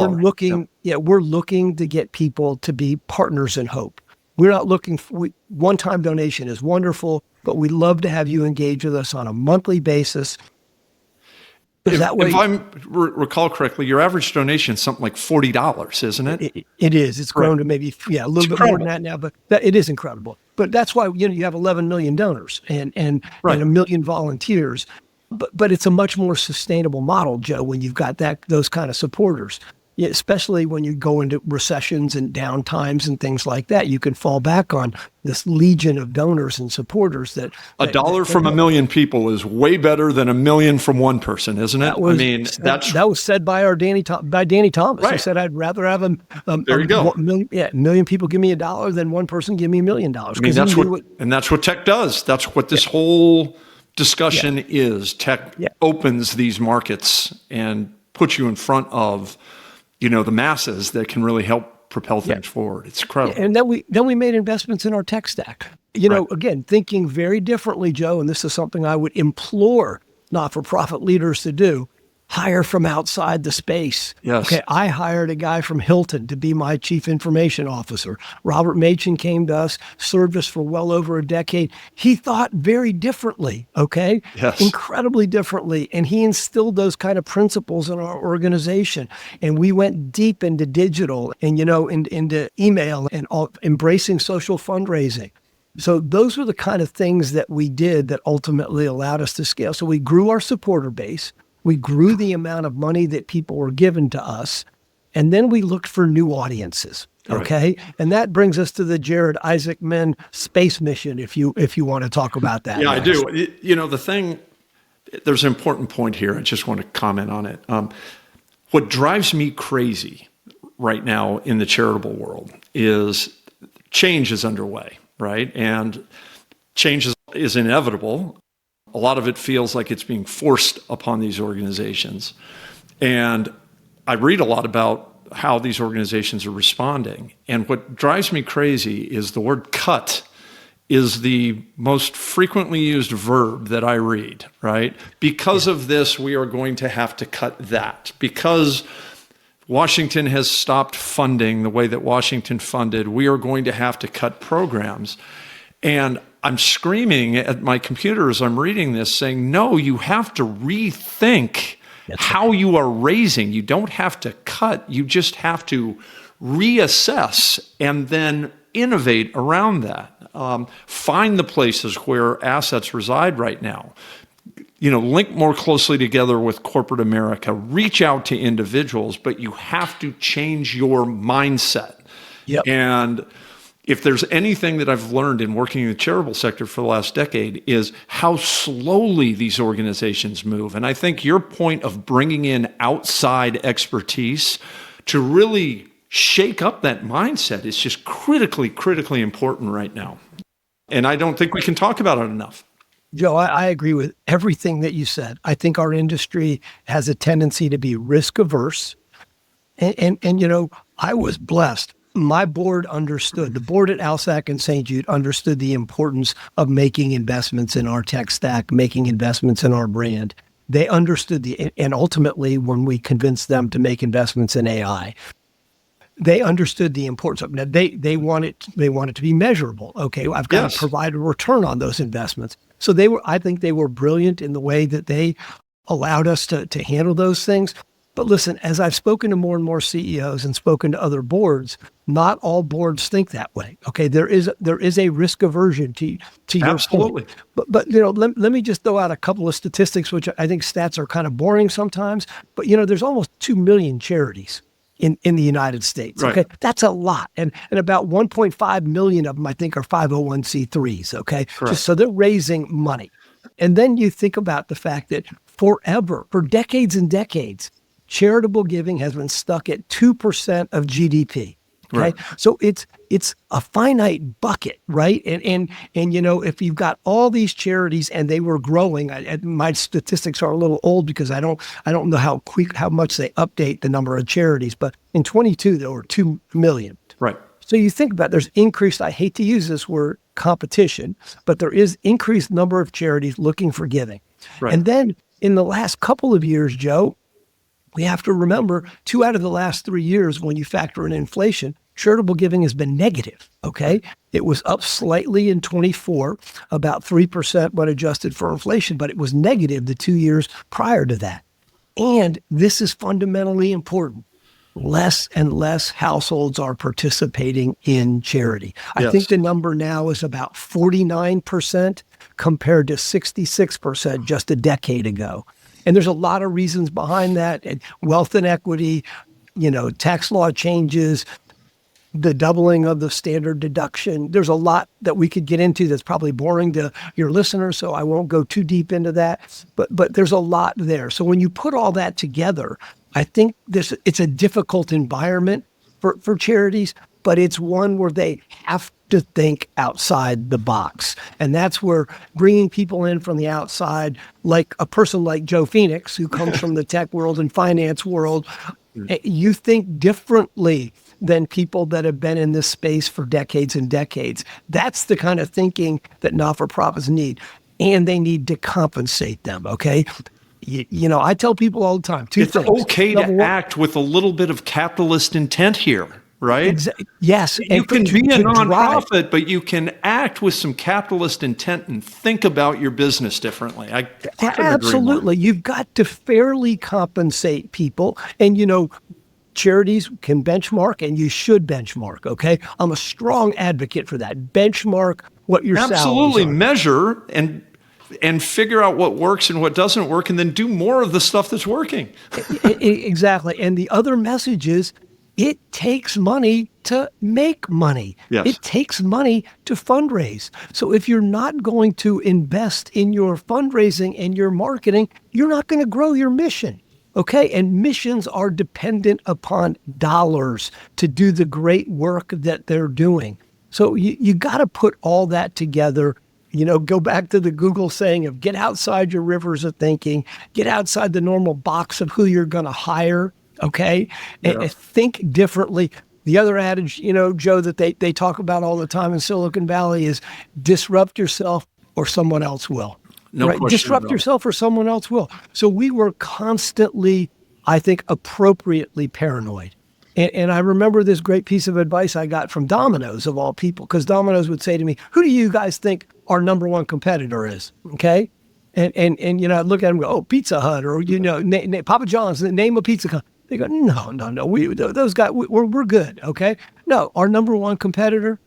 looking, we're looking to get people to be partners in hope. We're not looking for one-time donation is wonderful, but we'd love to have you engage with us on a monthly basis. If I recall correctly, your average donation is something like $40, isn't it? It is. It's grown to maybe a little bit more than that now, but it is incredible. But that's why you have 11 million donors and a million volunteers. But it's a much more sustainable model, Joe, when you've got those kind of supporters. Yeah, especially when you go into recessions and down times and things like that, you can fall back on this legion of donors and supporters that $1 from a million people is way better than $1 million from one person, isn't it? That was said by Danny Thomas. Right. He said, "I'd rather have a million people give me $1 than one person give me $1 million." I mean, that's what tech does. That's what this whole discussion is. Tech opens these markets and puts you in front of the masses that can really help propel things forward. It's incredible. And then we made investments in our tech stack. Again, thinking very differently, Joe, and this is something I would implore not-for-profit leaders to do. Hire from outside the space. Yes. Okay, I hired a guy from Hilton to be my chief information officer. Robert Machen came to us, served us for well over a decade. He thought very differently, okay? Yes. Incredibly differently. And he instilled those kind of principles in our organization. And we went deep into digital and, into email and embracing social fundraising. So those were the kind of things that we did that ultimately allowed us to scale. So we grew our supporter base. We grew the amount of money that people were given to us, and then we looked for new audiences. Okay, right. And that brings us to the Jared Isaacman space mission. If you want to talk about that, yeah, I do. There's an important point here. I just want to comment on it. What drives me crazy right now in the charitable world is change is underway, right? And change is inevitable. A lot of it feels like it's being forced upon these organizations. And I read a lot about how these organizations are responding. And what drives me crazy is the word cut is the most frequently used verb that I read, right? Because of this, we are going to have to cut that. Because Washington has stopped funding the way that Washington funded, we are going to have to cut programs. And I'm screaming at my computer as I'm reading this saying, no, you have to rethink how you are raising. You don't have to cut. You just have to reassess and then innovate around that. Find the places where assets reside right now. Link more closely together with corporate America. Reach out to individuals, but you have to change your mindset. Yep. And if there's anything that I've learned in working in the charitable sector for the last decade is how slowly these organizations move. And I think your point of bringing in outside expertise to really shake up that mindset is just critically important right now. And I don't think we can talk about it enough. Joe, I agree with everything that you said. I think our industry has a tendency to be risk averse. And I was blessed. My board understood, the board at ALSAC and St. Jude understood the importance of making investments in our tech stack, making investments in our brand. They understood and ultimately when we convinced them to make investments in AI, they understood the importance of it. Now, they want it to be measurable. Okay, I've got to provide a return on those investments. So I think they were brilliant in the way that they allowed us to handle those things. But listen, as I've spoken to more and more CEOs and spoken to other boards, not all boards think that way. Okay, there is a risk aversion to your Absolutely. point. But let me just throw out a couple of statistics, which I think stats are kind of boring sometimes. But there's almost 2 million charities in the United States. Right. Okay, that's a lot, and about 1.5 million of them I think are 501c3s. Okay, so they're raising money, and then you think about the fact that for decades and decades, charitable giving has been stuck at 2% of GDP. Okay. Right. So it's a finite bucket, right? And if you've got all these charities and they were growing, my statistics are a little old because I don't know how much they update the number of charities, but in 22 there were 2 million. Right. So you think about it, there's increased, I hate to use this word, competition, but there is increased number of charities looking for giving. Right. And then in the last couple of years, Joe, we have to remember 2 out of the last 3 years, when you factor in inflation, charitable giving has been negative, okay? It was up slightly in 24, about 3% when adjusted for inflation, but it was negative the 2 years prior to that. And this is fundamentally important. Less and less households are participating in charity. I think the number now is about 49% compared to 66% just a decade ago. And there's a lot of reasons behind that. And wealth inequity, tax law changes, the doubling of the standard deduction. There's a lot that we could get into that's probably boring to your listeners, so I won't go too deep into that. But there's a lot there. So when you put all that together, I think it's a difficult environment for charities, but it's one where they have to think outside the box. And that's where bringing people in from the outside, like a person like Joe Phoenix, who comes from the tech world and finance world, you think differently than people that have been in this space for decades and decades. That's the kind of thinking that not-for-profits need, and they need to compensate them, okay? I tell people all the time, two things. It's okay to act with a little bit of capitalist intent here, right? Yes. You can be a nonprofit, but you can act with some capitalist intent and think about your business differently. I absolutely. You've got to fairly compensate people. And, charities can benchmark, and you should benchmark, okay? I'm a strong advocate for that. Benchmark what your salaries are. Absolutely. Measure and figure out what works and what doesn't work, and then do more of the stuff that's working. Exactly. And the other message is, it takes money to make money. Yes. It takes money to fundraise. So if you're not going to invest in your fundraising and your marketing, you're not going to grow your mission. Okay. And missions are dependent upon dollars to do the great work that they're doing. So you got to put all that together. Go back to the Google saying of get outside your rivers of thinking, get outside the normal box of who you're going to hire. Okay. And think differently. The other adage, Joe, that they talk about all the time in Silicon Valley is disrupt yourself or someone else will. No question. Disrupt yourself or someone else will. So we were constantly, I think, appropriately paranoid. And I remember this great piece of advice I got from Domino's, of all people, because Domino's would say to me, who do you guys think our number one competitor is? Okay. And I'd look at them and go, oh, Pizza Hut, or, Papa John's, name a pizza company. They go, no. Those guys, we're good. Okay. No, our number one competitor,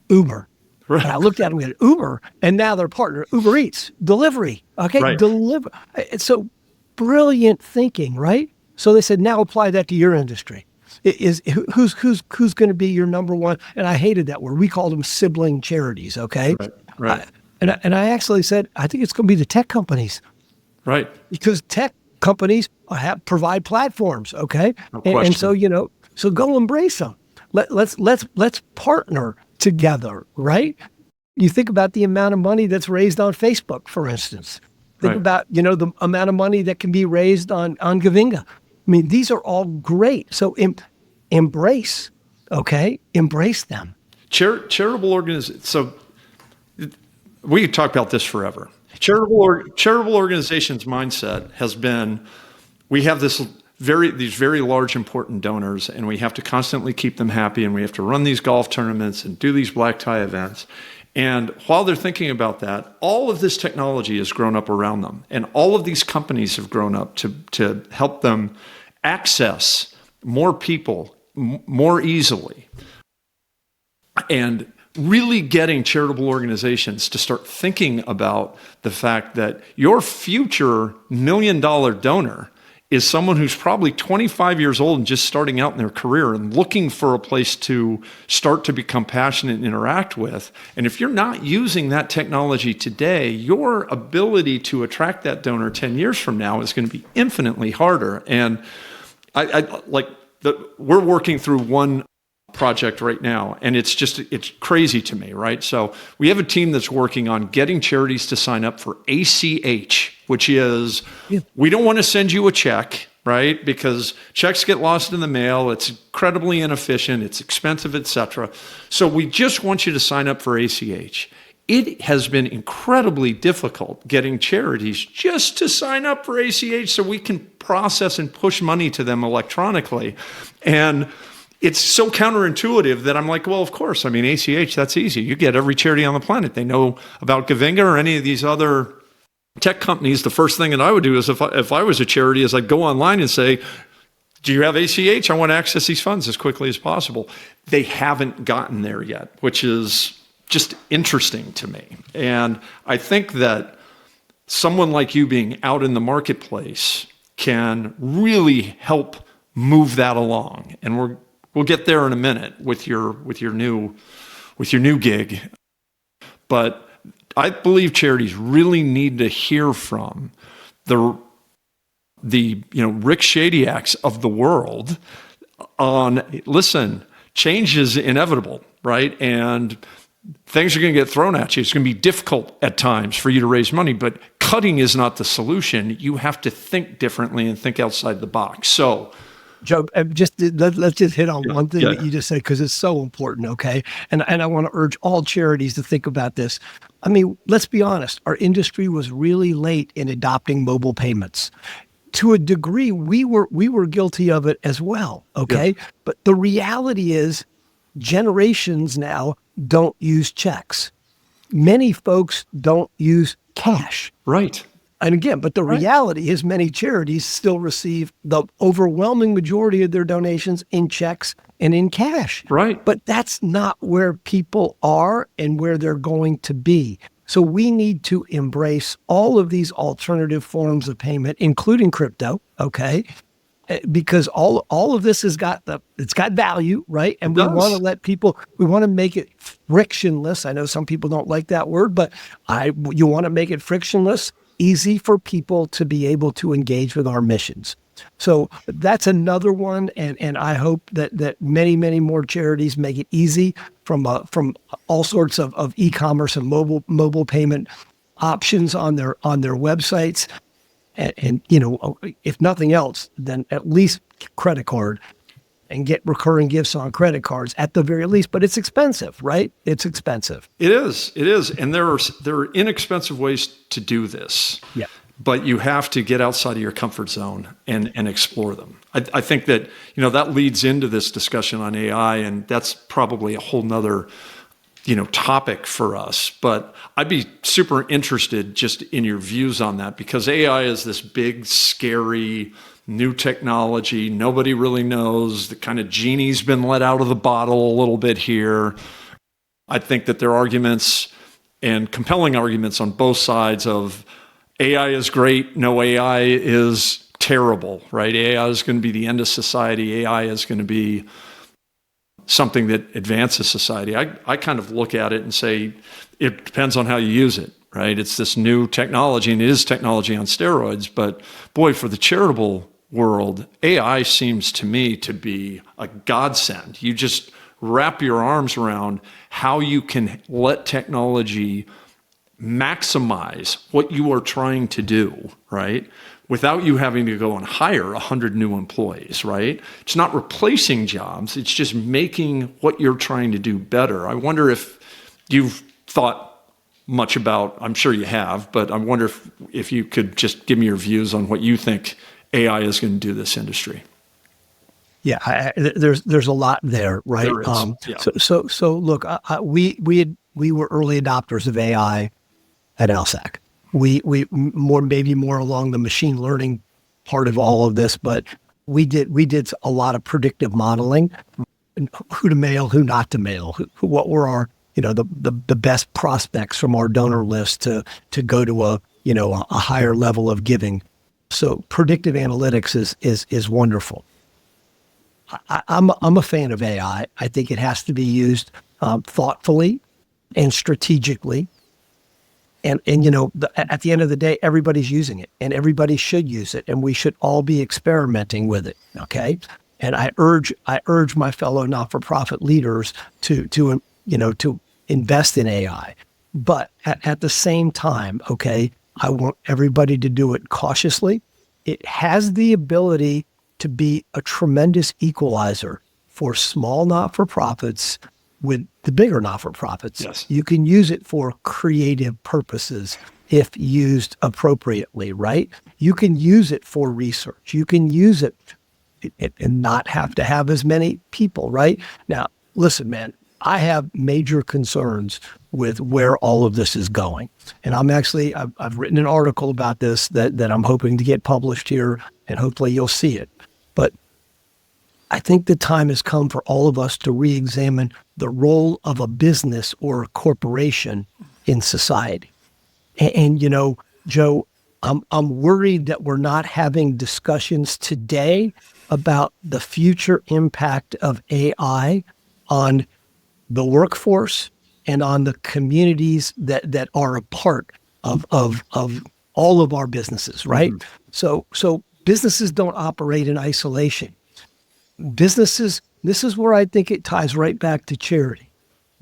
Uber. Right. And I looked at them and go, Uber, and now their partner, Uber Eats, delivery. Okay. Right. Deliver. It's so brilliant thinking, right? So they said, now apply that to your industry. Who's going to be your number one? And I hated that word. We called them sibling charities. Okay. Right. And I actually said, I think it's going to be the tech companies. Right. Because tech companies provide platforms. Okay. No and so, so go embrace them. Let's partner together. Right. You think about the amount of money that's raised on Facebook, for instance. Think about, the amount of money that can be raised on Gavinga. I mean, these are all great. So embrace them. Charitable organizations. So we could talk about this forever. Charitable organizations' mindset has been, we have these very large, important donors, and we have to constantly keep them happy, and we have to run these golf tournaments and do these black tie events. And while they're thinking about that, all of this technology has grown up around them, and all of these companies have grown up to help them access more people more easily. And really getting charitable organizations to start thinking about the fact that your future $1 million donor is someone who's probably 25 years old and just starting out in their career and looking for a place to start to become passionate and interact with. And if you're not using that technology today, your ability to attract that donor 10 years from now is going to be infinitely harder. And we're working through one project right now, and it's crazy to me, right? So we have a team that's working on getting charities to sign up for ACH, which is, we don't want to send you a check, right? Because checks get lost in the mail. It's incredibly inefficient. It's expensive, etc. So we just want you to sign up for ACH. It has been incredibly difficult getting charities just to sign up for ACH so we can process and push money to them electronically. And it's so counterintuitive that I'm like, well, of course. I mean, ACH, that's easy. You get every charity on the planet. They know about Gavinga or any of these other tech companies. The first thing that I would do is if I was a charity is I'd go online and say, do you have ACH? I want to access these funds as quickly as possible. They haven't gotten there yet, which is just interesting to me. And I think that someone like you being out in the marketplace can really help move that along. And we'll get there in a minute with your new gig. But I believe charities really need to hear from the Rick Shadyacs of the world on, listen, change is inevitable, right? And things are going to get thrown at you. It's going to be difficult at times for you to raise money, but cutting is not the solution. You have to think differently and think outside the box. So, Joe, let's just hit on one thing that you just said, because it's so important, okay? And I want to urge all charities to think about this. I mean, let's be honest. Our industry was really late in adopting mobile payments. To a degree, we were guilty of it as well, okay? Yeah. But the reality is generations now don't use checks. Many folks don't use cash. Right. And again, but the reality is many charities still receive the overwhelming majority of their donations in checks and in cash. Right. But that's not where people are and where they're going to be. So we need to embrace all of these alternative forms of payment, including crypto, okay? Because all of this it's got value, right? And we want to make it frictionless. I know some people don't like that word, but you want to make it frictionless, easy for people to be able to engage with our missions. So that's another one, and I hope that many, many more charities make it easy from all sorts of e-commerce and mobile payment options on their websites. And if nothing else, then at least credit card, and get recurring gifts on credit cards at the very least. But it's expensive, right? It's expensive. It is, and there are inexpensive ways to do this. Yeah. But you have to get outside of your comfort zone and explore them. I think that that leads into this discussion on AI, and that's probably a whole nother topic for us, but I'd be super interested just in your views on that, because AI is this big, scary, new technology. Nobody really knows. The kind of genie's been let out of the bottle a little bit here. I think that there are arguments, and compelling arguments on both sides of AI is great, no, AI is terrible, right? AI is going to be the end of society. AI is going to be something that advances society. I kind of look at it and say, it depends on how you use it, right? It's this new technology, and it is technology on steroids, but boy, for the charitable world, AI seems to me to be a godsend. You just wrap your arms around how you can let technology maximize what you are trying to do, right? Without you having to go and hire 100 new employees, right? It's not replacing jobs. It's just making what you're trying to do better. I wonder if you've thought much about, I'm sure you have, but I wonder if you could just give me your views on what you think AI is going to do this industry. Yeah, there's a lot there, right? There is. Yeah. So look, we were early adopters of AI at ALSAC. We maybe more along the machine learning part of all of this, but we did a lot of predictive modeling, who to mail, who not to mail, what were our the best prospects from our donor list to go to a higher level of giving. So predictive analytics is wonderful. I'm a fan of AI. I think it has to be used thoughtfully and strategically. And at the end of the day, everybody's using it, and everybody should use it, and we should all be experimenting with it, okay? And I urge my fellow not-for-profit leaders to invest in AI. But at the same time, okay, I want everybody to do it cautiously. It has the ability to be a tremendous equalizer for small not-for-profits with the bigger not-for-profits. Yes. You can use it for creative purposes if used appropriately, right? You can use it for research. You can use it and not have to have as many people, right? Now, listen, man, I have major concerns with where all of this is going. And I've written an article about this that I'm hoping to get published here, and hopefully you'll see it. But I think the time has come for all of us to re-examine the role of a business or a corporation in society. And Joe, I'm worried that we're not having discussions today about the future impact of AI on the workforce and on the communities that are a part of all of our businesses, right? Mm-hmm. So businesses don't operate in isolation. Businesses, this is where I think it ties right back to charity.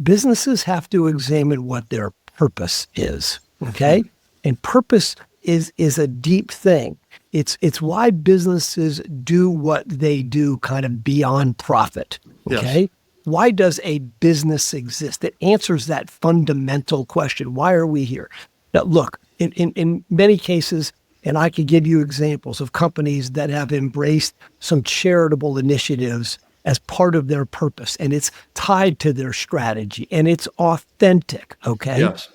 Businesses have to examine what their purpose is, okay? And purpose is a deep thing. It's why businesses do what they do kind of beyond profit, okay? Yes. Why does a business exist? It answers that fundamental question. Why are we here? Now, look, in many cases, and I could give you examples of companies that have embraced some charitable initiatives as part of their purpose, and it's tied to their strategy, and it's authentic, okay? Yes.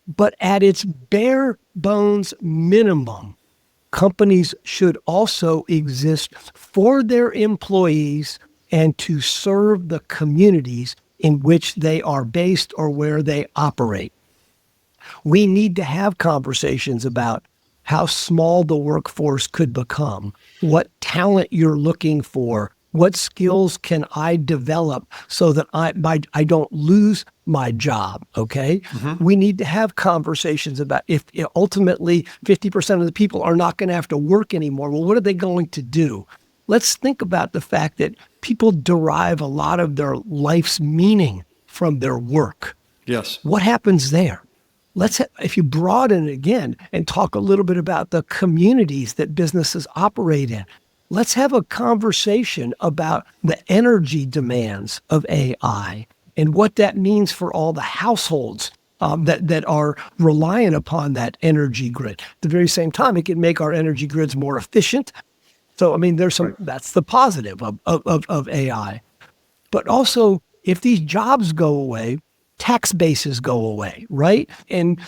But at its bare bones minimum, companies should also exist for their employees and to serve the communities in which they are based or where they operate. We need to have conversations about how small the workforce could become, what talent you're looking for, what skills can I develop so that I don't lose my job, okay? Mm-hmm. We need to have conversations about if ultimately 50% of the people are not going to have to work anymore, well, what are they going to do? Let's think about the fact that people derive a lot of their life's meaning from their work. Yes. What happens there? If you broaden it again and talk a little bit about the communities that businesses operate in, let's have a conversation about the energy demands of AI and what that means for all the households that are reliant upon that energy grid. At the very same time, it can make our energy grids more efficient. So, I mean, that's the positive of AI. But also, if these jobs go away, tax bases go away, right? And,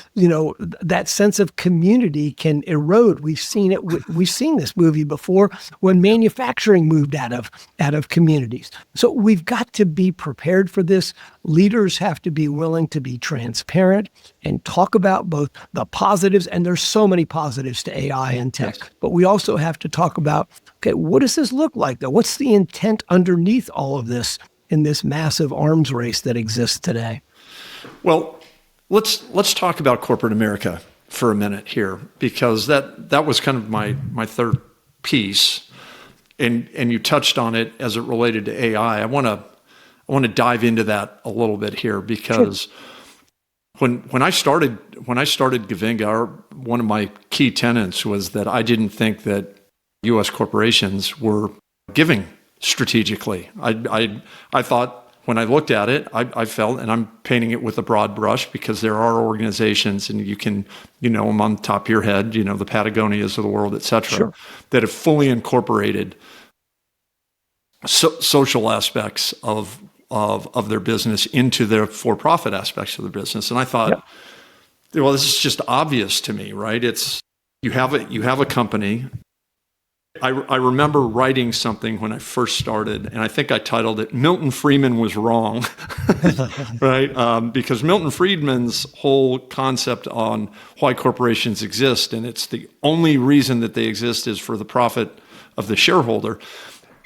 that sense of community can erode. We've seen it. We've seen this movie before when manufacturing moved out of communities. So we've got to be prepared for this. Leaders have to be willing to be transparent and talk about both the positives, and there's so many positives to AI and tech, yes. But we also have to talk about, okay, what does this look like though? What's the intent underneath all of this in this massive arms race that exists today? Well, let's talk about corporate America for a minute here, because that was kind of my third piece, and you touched on it as it related to AI. I want to dive into that a little bit here, because sure. when I started Gavinga, one of my key tenets was that I didn't think that U.S. corporations were giving strategegically. I thought. When I looked at it, I felt, and I'm painting it with a broad brush because there are organizations, and you can, them on the top of your head, the Patagonias of the world, et cetera, sure. that have fully incorporated social aspects of their business into their for-profit aspects of the business. And I thought, well, this is just obvious to me, right? It's you have a company. I remember writing something when I first started, and I think I titled it "Milton Friedman Was Wrong," right? Because Milton Friedman's whole concept on why corporations exist, and it's the only reason that they exist is for the profit of the shareholder,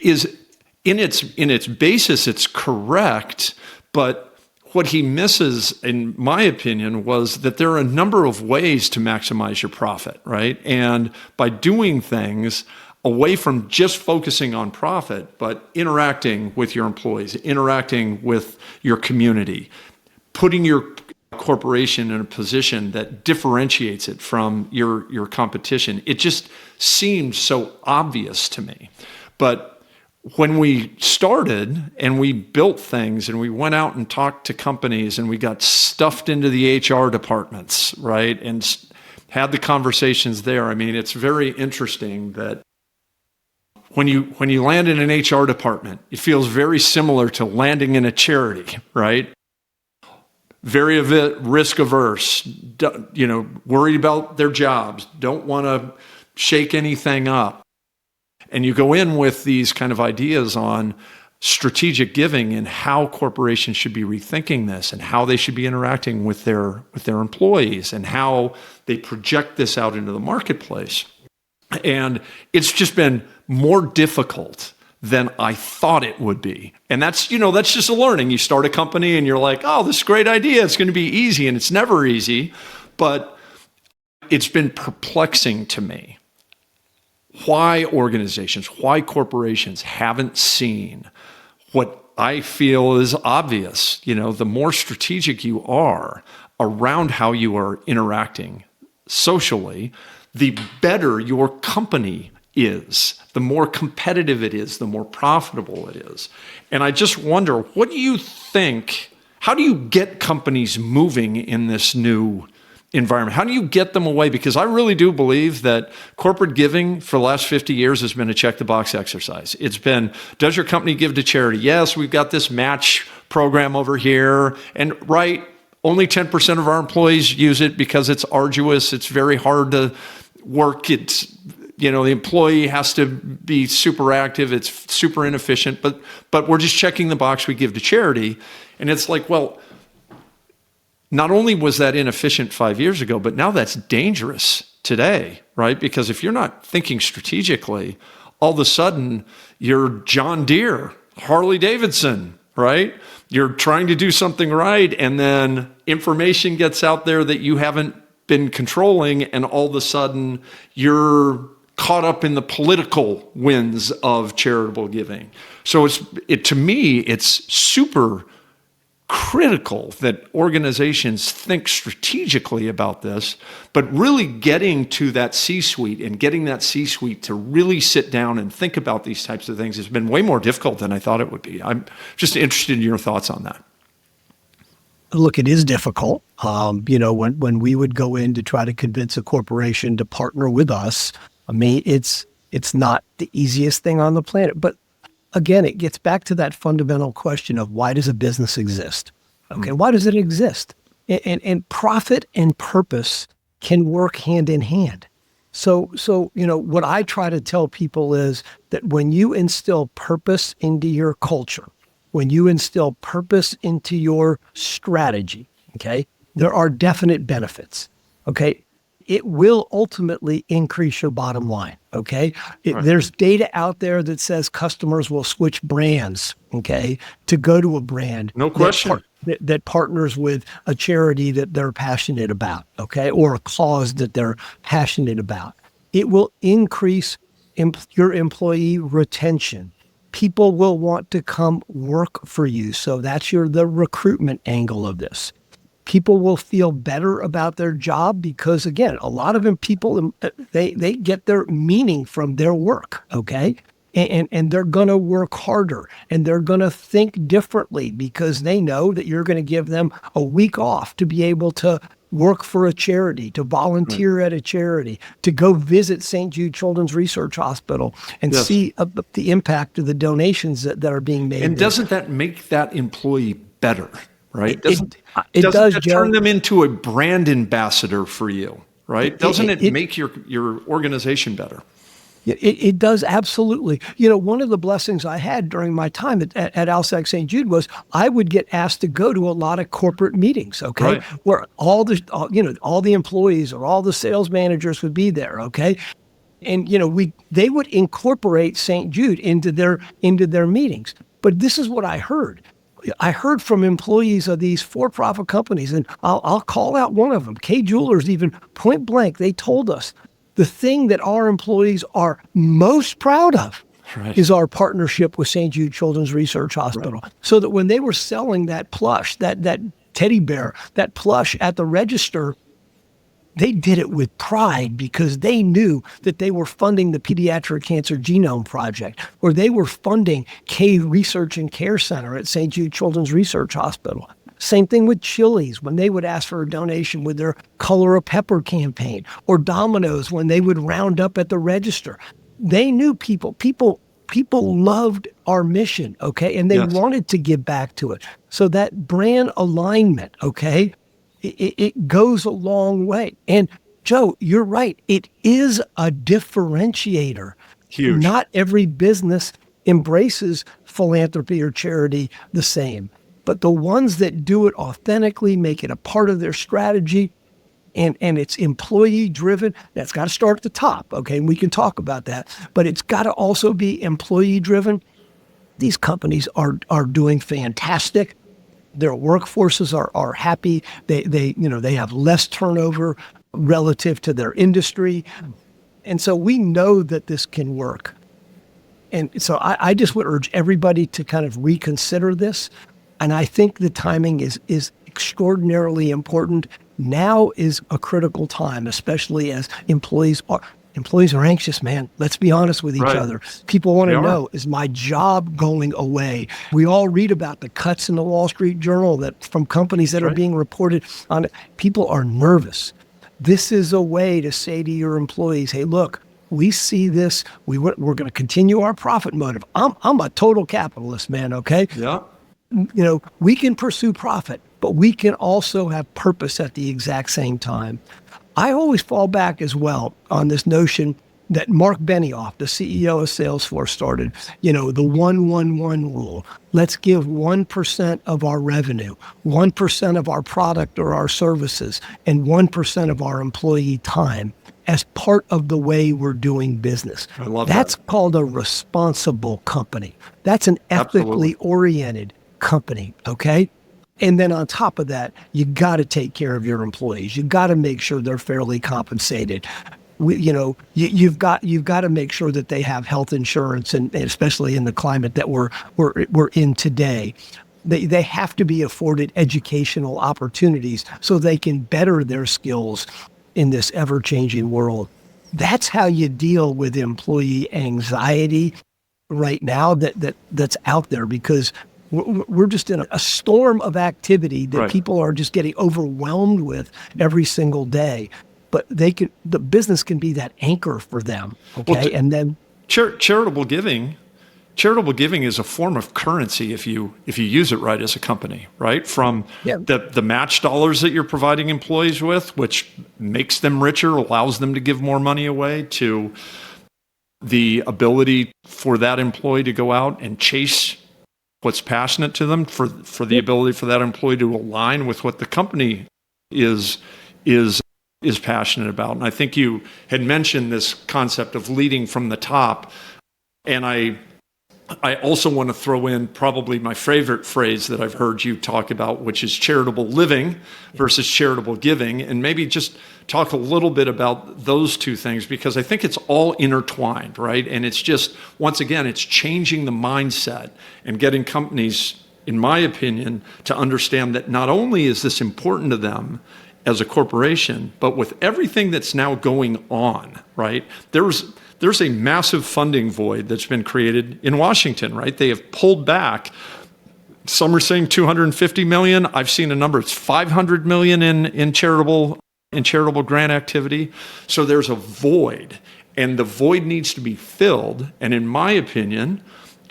is in its basis, it's correct, but what he misses, in my opinion, was that there are a number of ways to maximize your profit, right? And by doing things, away from just focusing on profit, but interacting with your employees, interacting with your community, putting your corporation in a position that differentiates it from your competition. It just seemed so obvious to me. But when we started and we built things and we went out and talked to companies and we got stuffed into the HR departments, right, and had the conversations there, I mean, it's very interesting that when you land in an HR department, it feels very similar to landing in a charity, right? Very risk averse, worried about their jobs, don't want to shake anything up. And you go in with these kind of ideas on strategic giving and how corporations should be rethinking this and how they should be interacting with their employees and how they project this out into the marketplace. And it's just been more difficult than I thought it would be. And that's just a learning. You start a company and you're like, oh, this is a great idea. It's going to be easy. And it's never easy. But it's been perplexing to me why organizations, why corporations haven't seen what I feel is obvious. The more strategic you are around how you are interacting socially, the better your company is, the more competitive it is, the more profitable it is. And I just wonder, what do you think, how do you get companies moving in this new environment? How do you get them away? Because I really do believe that corporate giving for the last 50 years has been a check the box exercise. It's been, does your company give to charity? Yes, we've got this match program over here. And only 10% of our employees use it because it's arduous. It's very hard to work. The employee has to be super active. It's super inefficient, but we're just checking the box, we give to charity. And it's like, well, not only was that inefficient 5 years ago, but now that's dangerous today, right? Because if you're not thinking strategically, all of a sudden you're John Deere, Harley Davidson, right? You're trying to do something right, and then information gets out there that you haven't been controlling, and all of a sudden you're caught up in the political winds of charitable giving. So to me, it's super critical that organizations think strategically about this, but really getting to that C-suite and getting that C-suite to really sit down and think about these types of things has been way more difficult than I thought it would be. I'm just interested in your thoughts on that. Look, it is difficult. When we would go in to try to convince a corporation to partner with us, I mean, it's not the easiest thing on the planet. But again, it gets back to that fundamental question of why does a business exist? Okay, why does it exist? And profit and purpose can work hand in hand. So what I try to tell people is that when you instill purpose into your culture, when you instill purpose into your strategy, okay, there are definite benefits, okay? It will ultimately increase your bottom line, okay? There's data out there that says customers will switch brands, okay, to go to a brand. No question. That partners with a charity that they're passionate about, okay, or a cause that they're passionate about. It will increase your employee retention. People will want to come work for you. So that's the recruitment angle of this. People will feel better about their job because, again, a lot of them people, they get their meaning from their work, okay? And they're going to work harder and they're going to think differently because they know that you're going to give them a week off to be able to work for a charity, to volunteer at a charity, to go visit St. Jude Children's Research Hospital and see the impact of the donations that are being made. And doesn't that make that employee better, right? Doesn't that turn them into a brand ambassador for you, right? Doesn't it make your organization better? It does, absolutely. One of the blessings I had during my time at ALSAC St. Jude was I would get asked to go to a lot of corporate meetings, okay, right, where all the employees or all the sales managers would be there, okay, and they would incorporate St. Jude into their meetings. But this is what I heard. I heard from employees of these for-profit companies, and I'll call out one of them, K Jewelers, even point blank. They told us, The thing that our employees are most proud of is our partnership with St. Jude Children's Research Hospital. Right. So that when they were selling that plush, that teddy bear, that plush at the register, they did it with pride because they knew that they were funding the Pediatric Cancer Genome Project, or they were funding K Research and Care Center at St. Jude Children's Research Hospital. Same thing with Chili's when they would ask for a donation with their Color a Pepper campaign, or Domino's when they would round up at the register. They knew people loved our mission, okay? And they wanted to give back to it. So that brand alignment, okay, it goes a long way. And Joe, you're right. It is a differentiator. Huge. Not every business embraces philanthropy or charity the same, but the ones that do it authentically, make it a part of their strategy, and it's employee driven. That's got to start at the top, okay? And we can talk about that, but it's got to also be employee driven. These companies are doing fantastic. Their workforces are happy. They have less turnover relative to their industry. And so we know that this can work. And so I just would urge everybody to kind of reconsider this. And I think the timing is extraordinarily important. Now is a critical time, especially as employees are anxious, man. Let's be honest with each other. People want to know, is my job going away? We all read about the cuts in the Wall Street Journal that from companies that are being reported on. People are nervous. This is a way to say to your employees, hey, look, we see this. We're going to continue our profit motive. I'm a total capitalist, man, okay? Yeah. We can pursue profit, but we can also have purpose at the exact same time. I always fall back as well on this notion that Mark Benioff, the CEO of Salesforce, started, the 1-1-1 rule. Let's give 1% of our revenue, 1% of our product or our services, and 1% of our employee time as part of the way we're doing business. I love That's that. called a responsible company. That's an ethically oriented company, okay? And then on top of that, you got to take care of your employees. You got to make sure they're fairly compensated. You've got to make sure that they have health insurance, and especially in the climate that we're in today. They have to be afforded educational opportunities so they can better their skills in this ever-changing world. That's how you deal with employee anxiety right now that's out there, because we're just in a storm of activity that people are just getting overwhelmed with every single day. But the business can be that anchor for them. Okay, well, and then charitable giving is a form of currency if you use it right as a company, right? From the match dollars that you're providing employees with, which makes them richer, allows them to give more money away, to the ability for that employee to go out and chase what's passionate to them, for the ability for that employee to align with what the company is passionate about. And I think you had mentioned this concept of leading from the top. And I also want to throw in probably my favorite phrase that I've heard you talk about, which is charitable living versus charitable giving. And maybe just talk a little bit about those two things, because I think it's all intertwined, right? And it's just, once again, it's changing the mindset and getting companies, in my opinion, to understand that not only is this important to them as a corporation, but with everything that's now going on, right? There's a massive funding void that's been created in Washington, right? They have pulled back. Some are saying 250 million. I've seen a number, it's 500 million in charitable grant activity. So there's a void, and the void needs to be filled. And in my opinion,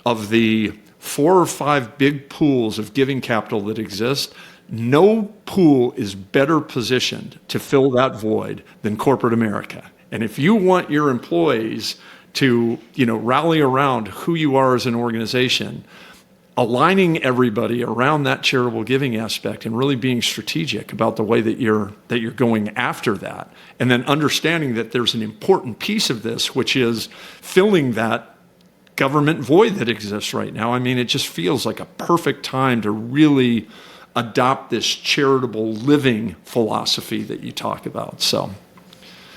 of the 4 or 5 big pools of giving capital that exist, no pool is better positioned to fill that void than corporate America. And if you want your employees to, rally around who you are as an organization, aligning everybody around that charitable giving aspect and really being strategic about the way that you're going after that, and then understanding that there's an important piece of this, which is filling that government void that exists right now. I mean, it just feels like a perfect time to really adopt this charitable living philosophy that you talk about. So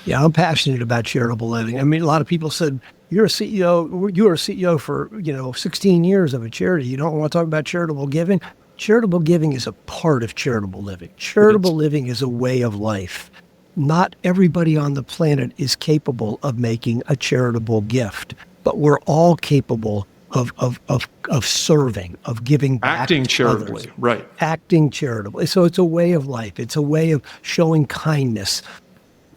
Yeah, I'm passionate about charitable living. I mean, a lot of people said, you're a CEO, you were a CEO for, 16 years of a charity. You don't want to talk about charitable giving? Charitable giving is a part of charitable living. Charitable living is a way of life. Not everybody on the planet is capable of making a charitable gift, but we're all capable of serving, of giving back Acting to charitably, others. right. Acting charitably. So it's a way of life. It's a way of showing kindness.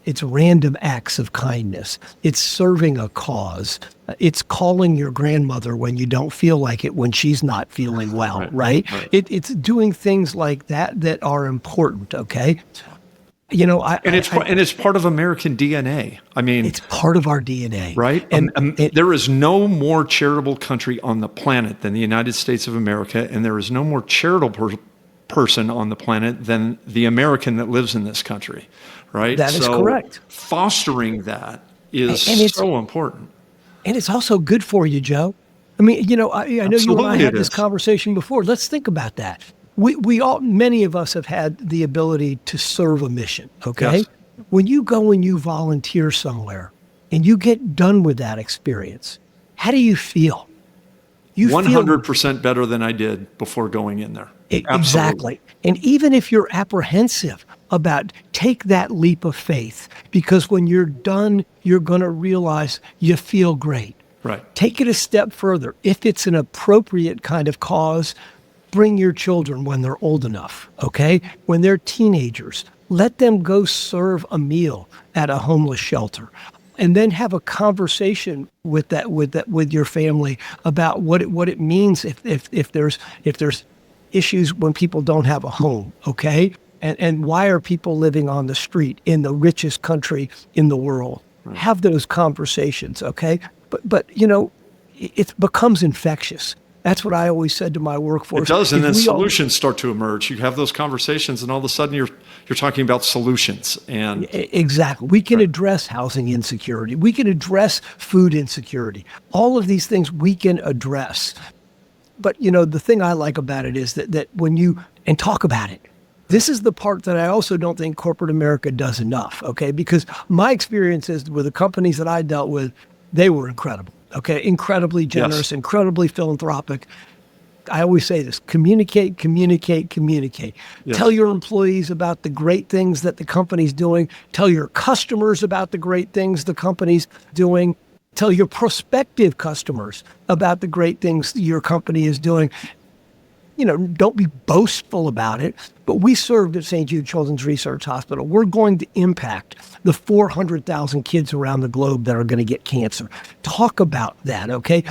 It's random acts of kindness. It's serving a cause. It's calling your grandmother when you don't feel like it, when she's not feeling well, right? It's doing things like that are important, okay? It's part of American DNA. I mean, it's part of our DNA, right? And there is no more charitable country on the planet than the United States of America, and there is no more charitable person on the planet than the American that lives in this country, right? That is correct. Fostering that is so important. And it's also good for you, Joe. I mean, I know you and I had this conversation before. Let's think about that. We all, many of us have had the ability to serve a mission, okay? Yes. When you go and you volunteer somewhere and you get done with that experience, how do you feel? You 100% better than I did before going in there. Exactly. And even if you're apprehensive about, take that leap of faith, because when you're done, you're going to realize you feel great. Right. Take it a step further. If it's an appropriate kind of cause, bring your children when they're old enough, okay? When they're teenagers, let them go serve a meal at a homeless shelter. And then have a conversation with your family about what it means if there's issues when people don't have a home, okay? And why are people living on the street in the richest country in the world? Right. Have those conversations, okay? But it becomes infectious. That's what I always said to my workforce. It does, and then solutions start to emerge. You have those conversations, and all of a sudden you're talking about solutions. And exactly, we can address housing insecurity. We can address food insecurity. All of these things we can address. But the thing I like about it is that when you talk about it, this is the part that I also don't think corporate America does enough. Okay, because my experiences with the companies that I dealt with, they were incredible. Okay, incredibly generous, yes. Incredibly philanthropic. I always say this: communicate, communicate, communicate. Yes. Tell your employees about the great things that the company's doing. Tell your customers about the great things the company's doing. Tell your prospective customers about the great things your company is doing. Don't be boastful about it, but we served at St. Jude Children's Research Hospital. We're going to impact the 400,000 kids around the globe that are going to get cancer. Talk about that, okay?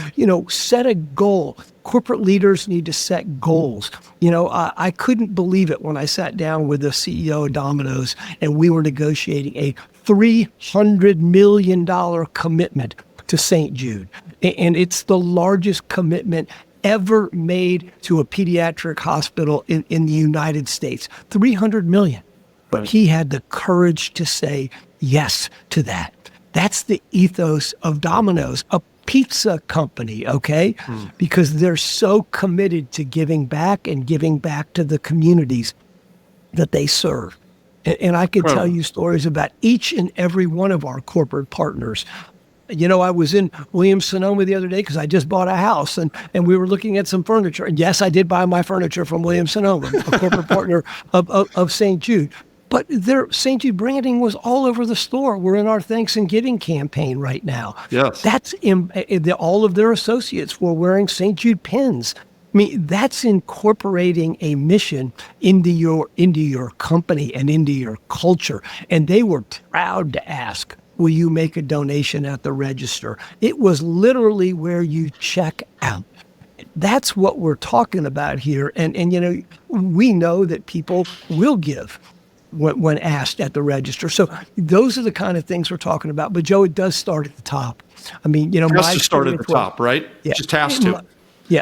Set a goal. Corporate leaders need to set goals. I couldn't believe it when I sat down with the CEO of Domino's and we were negotiating a $300 million commitment to St. Jude. And it's the largest commitment ever made to a pediatric hospital in the United States. $300 million. But he had the courage to say yes to that. That's the ethos of Domino's, a pizza company, okay? Because they're so committed to giving back and giving back to the communities that they serve. And I could tell you stories about each and every one of our corporate partners. I was in Williams-Sonoma the other day because I just bought a house and we were looking at some furniture. And yes, I did buy my furniture from Williams-Sonoma, a corporate partner of St. Jude. But their St. Jude branding was all over the store. We're in our Thanks and Giving campaign right now. Yes. That's all of their associates were wearing St. Jude pins. I mean, that's incorporating a mission into your company and into your culture. And they were proud to ask, will you make a donation at the register? It was literally where you check out. That's what we're talking about here. And we know that people will give when asked at the register. So those are the kind of things we're talking about. But Joe, it does start at the top. I mean, it has to start at the top, right? Yeah, just has to.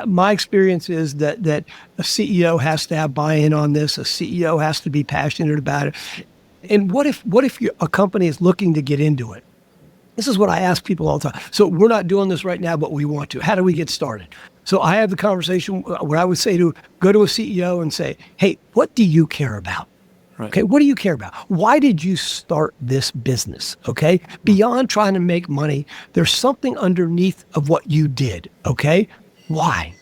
My experience is that a CEO has to have buy-in on this. A CEO has to be passionate about it. And what if a company is looking to get into it? This is what I ask people all the time. So we're not doing this right now, but we want to. How do we get started? So I have the conversation where I would say go to a CEO and say, hey, what do you care about? Right. Okay, what do you care about? Why did you start this business? Okay, beyond trying to make money, there's something underneath of what you did. Okay, why?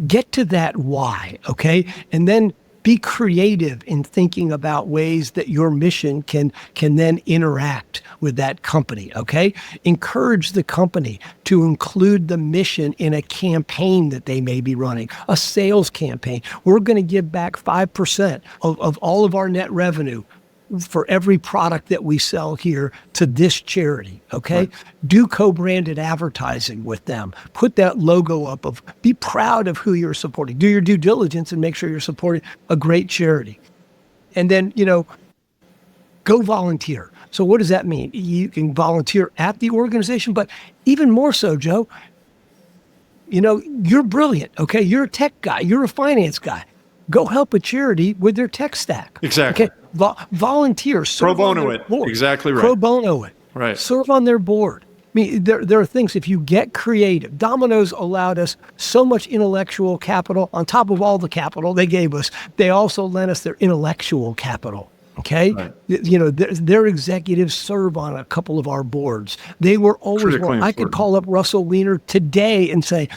Get to that why. Okay, and then be creative in thinking about ways that your mission can then interact with that company. Okay, encourage the company to include the mission in a campaign that they may be running, a sales campaign. We're going to give back 5% of all of our net revenue for every product that we sell here to this charity. Okay. Right. Do co-branded advertising with them. Put that logo up of, be proud of who you're supporting. Do your due diligence and make sure you're supporting a great charity. And then, go volunteer. So what does that mean? You can volunteer at the organization, but even more so, Joe, you're brilliant. Okay. You're a tech guy. You're a finance guy. Go help a charity with their tech stack. Exactly. Okay. Volunteer. Pro bono it. Board. Exactly right. Pro bono it. Right. Serve on their board. I mean, there are things, if you get creative. Domino's allowed us so much intellectual capital on top of all the capital they gave us. They also lent us their intellectual capital. Okay. Right. Their executives serve on a couple of our boards. They were always, I could call up Russell Weiner today and say,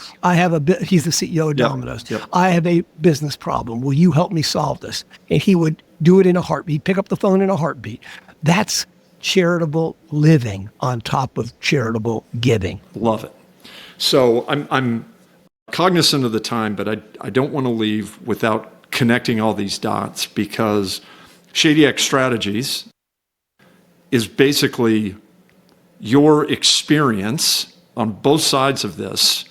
he's the CEO of Domino's. Yep. I have a business problem. Will you help me solve this? And he would do it in a heartbeat, pick up the phone in a heartbeat. That's charitable living on top of charitable giving. Love it. So I'm cognizant of the time, but I don't want to leave without connecting all these dots, because Shadyac Strategies is basically your experience on both sides of this,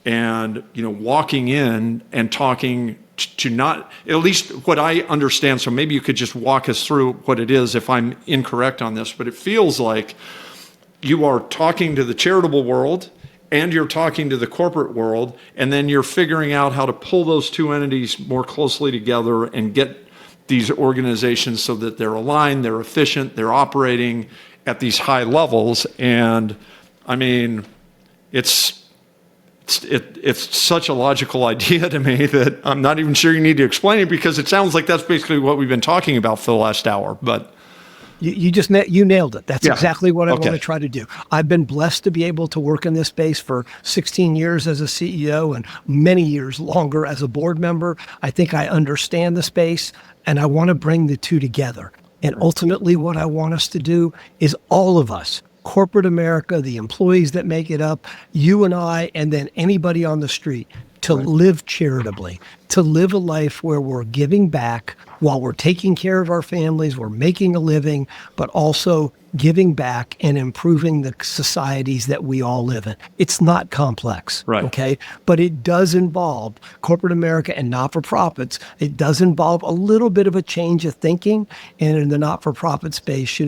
and walking in and talking to not, at least what I understand. So maybe you could just walk us through what it is if I'm incorrect on this, but it feels like you are talking to the charitable world and you're talking to the corporate world, and then you're figuring out how to pull those two entities more closely together and get these organizations so that they're aligned, they're efficient, they're operating at these high levels. And I mean, it's such a logical idea to me that I'm not even sure you need to explain it, because it sounds like that's basically what we've been talking about for the last hour. But you nailed it. That's exactly what I want to try to do. I've been blessed to be able to work in this space for 16 years as a CEO and many years longer as a board member. I think I understand the space, and I want to bring the two together. And ultimately what I want us to do is all of us, corporate America, the employees that make it up, you and I, and then anybody on the street, to live charitably, to live a life where we're giving back while we're taking care of our families, we're making a living, but also giving back and improving the societies that we all live in. It's not complex, okay? But it does involve corporate America and not-for-profits. It does involve a little bit of a change of thinking. And in the not-for-profit space,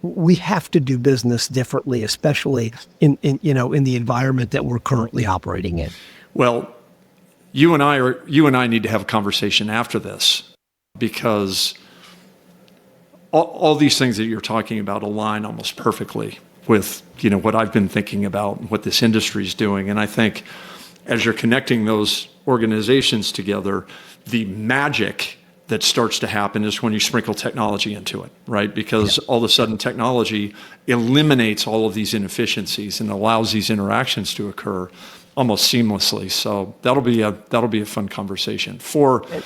we have to do business differently, especially in the environment that we're currently operating in. Well, you and I need to have a conversation after this, because all these things that you're talking about align almost perfectly with what I've been thinking about and what this industry is doing. And I think as you're connecting those organizations together, the magic that starts to happen is when you sprinkle technology into it, right? Because all of a sudden technology eliminates all of these inefficiencies and allows these interactions to occur almost seamlessly. So that'll be a fun conversation.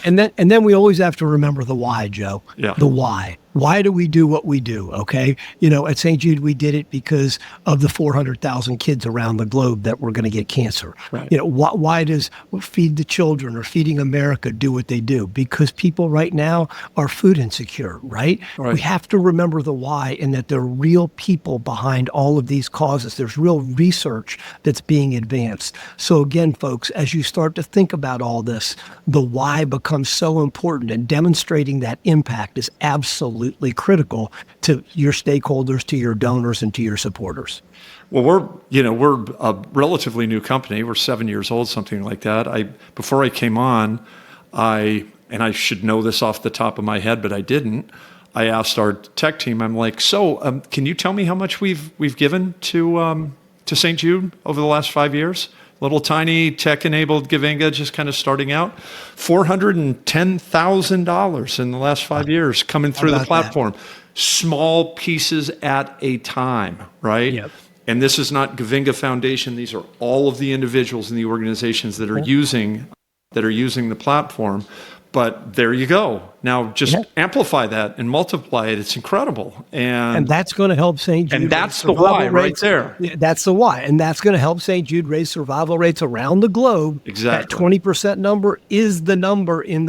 And then we always have to remember the why, Joe. Yeah. The why. Why do we do what we do? Okay. At St. Jude, we did it because of the 400,000 kids around the globe that were going to get cancer. Right. Why does Feed the Children or Feeding America do what they do? Because people right now are food insecure, right? We have to remember the why, and that there are real people behind all of these causes. There's real research that's being advanced. So again, folks, as you start to think about all this, the why becomes so important, and demonstrating that impact is absolutely critical to your stakeholders, to your donors, and to your supporters. Well, we're a relatively new company. We're 7 years old, something like that. Before I came on, and I should know this off the top of my head, but I didn't. I asked our tech team. I'm like, can you tell me how much we've given to St. Jude over the last 5 years? little tiny tech-enabled Gavinga, just kind of starting out. $410,000 in the last 5 years coming through the platform. Small pieces at a time, right? Yep. And this is not Gavinga Foundation. These are all of the individuals and the organizations that are using the platform. But there you go. Now just amplify that and multiply it. It's incredible. And that's going to help St. Jude. And that's the why right there. That's the why. And that's going to help St. Jude raise survival rates around the globe. Exactly. That 20% number is the number in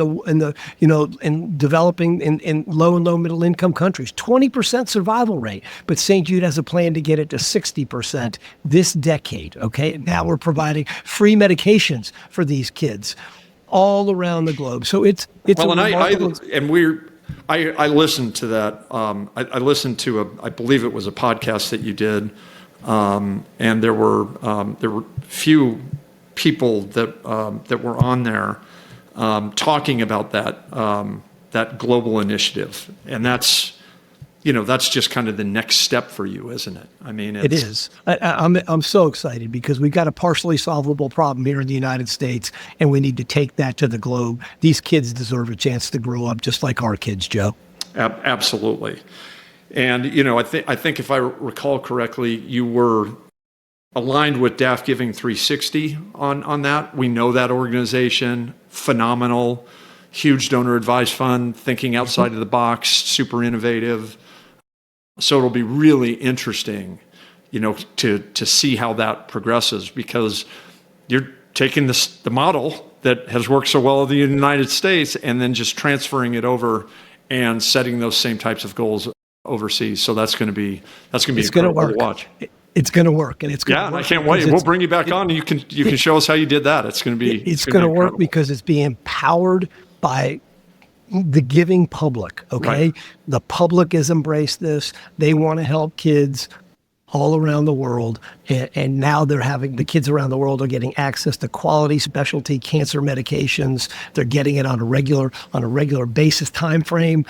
developing in low and middle income countries. 20% survival rate. But St. Jude has a plan to get it to 60% this decade. Okay. Now we're providing free medications for these kids all around the globe. So it's well, and I listened to that. I listened to I believe it was a podcast that you did, and there were few people that were on there talking about that global initiative, and that's just kind of the next step for you, isn't it? I mean, it is. I'm so excited because we've got a partially solvable problem here in the United States, and we need to take that to the globe. These kids deserve a chance to grow up just like our kids, Joe. Absolutely. And, I think if I recall correctly, you were aligned with DAF Giving 360 on that. We know that organization, phenomenal, huge donor advised fund, thinking outside of the box, super innovative. So it'll be really interesting, to see how that progresses, because you're taking the model that has worked so well in the United States and then just transferring it over and setting those same types of goals overseas. So that's going to be incredible to watch. It's going to work, and it's going to work. I can't wait. We'll bring you back on, and you can show us how you did that. It's going to be. It's going to work because it's being powered by the giving public. Okay. Right. The public has embraced this. They want to help kids all around the world. And now the kids around the world are getting access to quality specialty cancer medications. They're getting it on a regular basis time frame.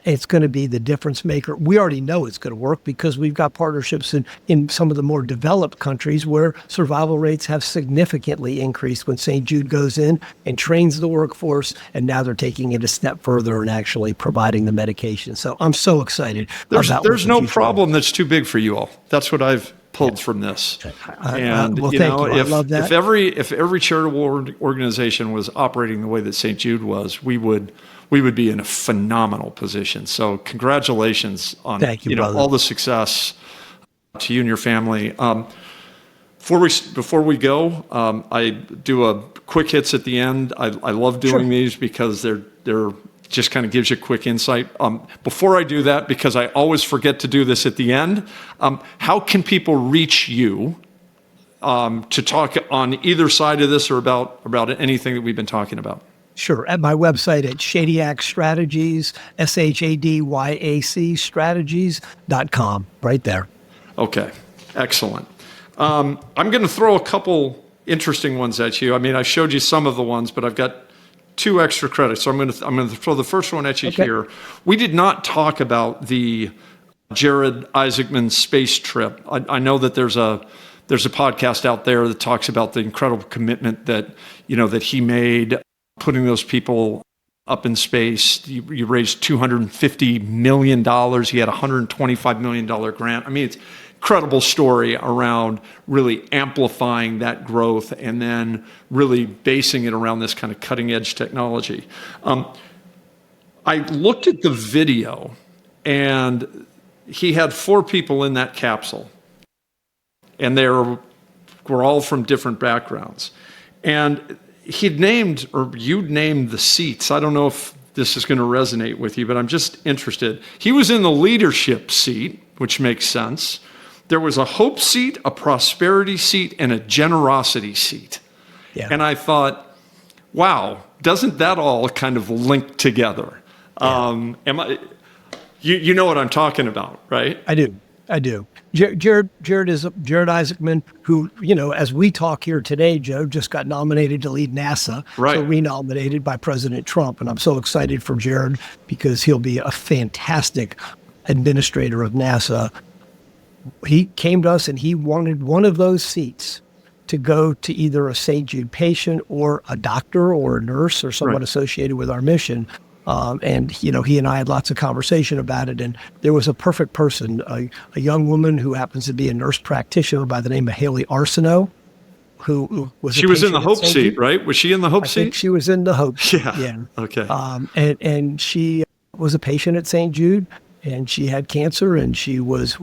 It's going to be the difference maker. We already know it's going to work because we've got partnerships in some of the more developed countries where survival rates have significantly increased when St. Jude goes in and trains the workforce, and now they're taking it a step further and actually providing the medication. So I'm so excited. There's no problem that's too big for you all. That's what I've pulled from this. And well, thank you. I love that. If every charitable organization was operating the way that St. Jude was, we would be in a phenomenal position. So congratulations on brother. All the success to you and your family. Before we go, I do a quick hits at the end. I love doing these because they're just kind of gives you a quick insight. Before I do that, because I always forget to do this at the end, how can people reach you to talk on either side of this or about anything that we've been talking about? Sure. At my website at Shadyac Strategies, SHADYAC strategies.com, right there. Okay. Excellent. I'm going to throw a couple interesting ones at you. I mean, I showed you some of the ones, but I've got 2 extra credits. So I'm going to throw the first one at you here. We did not talk about the Jared Isaacman space trip. I know that there's a podcast out there that talks about the incredible commitment that he made, putting those people up in space. You raised $250 million. He had a $125 million grant. I mean, it's an incredible story around really amplifying that growth and then really basing it around this kind of cutting edge technology. I looked at the video, and he had 4 people in that capsule, and they were all from different backgrounds. And you'd named the seats. I don't know if this is going to resonate with you, but I'm just interested. He was in the leadership seat, which makes sense. There was a hope seat, a prosperity seat, and a generosity seat. Yeah. And I thought, wow, doesn't that all kind of link together? Yeah. You know what I'm talking about, right? I do. Jared Isaacman, who, as we talk here today, Joe, just got nominated to lead NASA, right. So renominated by President Trump. And I'm so excited for Jared because he'll be a fantastic administrator of NASA. He came to us and he wanted one of those seats to go to either a St. Jude patient or a doctor or a nurse or someone associated with our mission. And he and I had lots of conversation about it. And there was a perfect person, a young woman who happens to be a nurse practitioner by the name of Haley Arsenault, who was she was in the Hope seat, right? Was she in the Hope seat? I think she was in the Hope seat. Yeah. Okay. And she was a patient at St. Jude, and she had cancer, and she was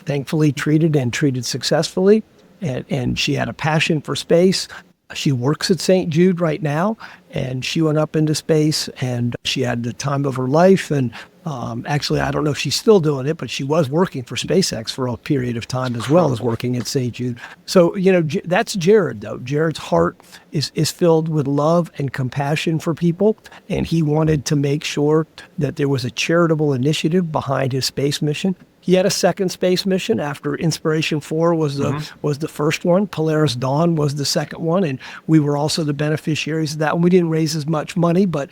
thankfully treated and treated successfully. And she had a passion for space. She works at St. Jude right now, and she went up into space, and she had the time of her life. And actually, I don't know if she's still doing it, but she was working for SpaceX for a period of time as well as working at St. Jude. So, that's Jared, though. Jared's heart is filled with love and compassion for people, and he wanted to make sure that there was a charitable initiative behind his space mission. He had a second space mission after Inspiration 4 was the first one. Polaris Dawn was the second one, and we were also the beneficiaries of that one. We didn't raise as much money, but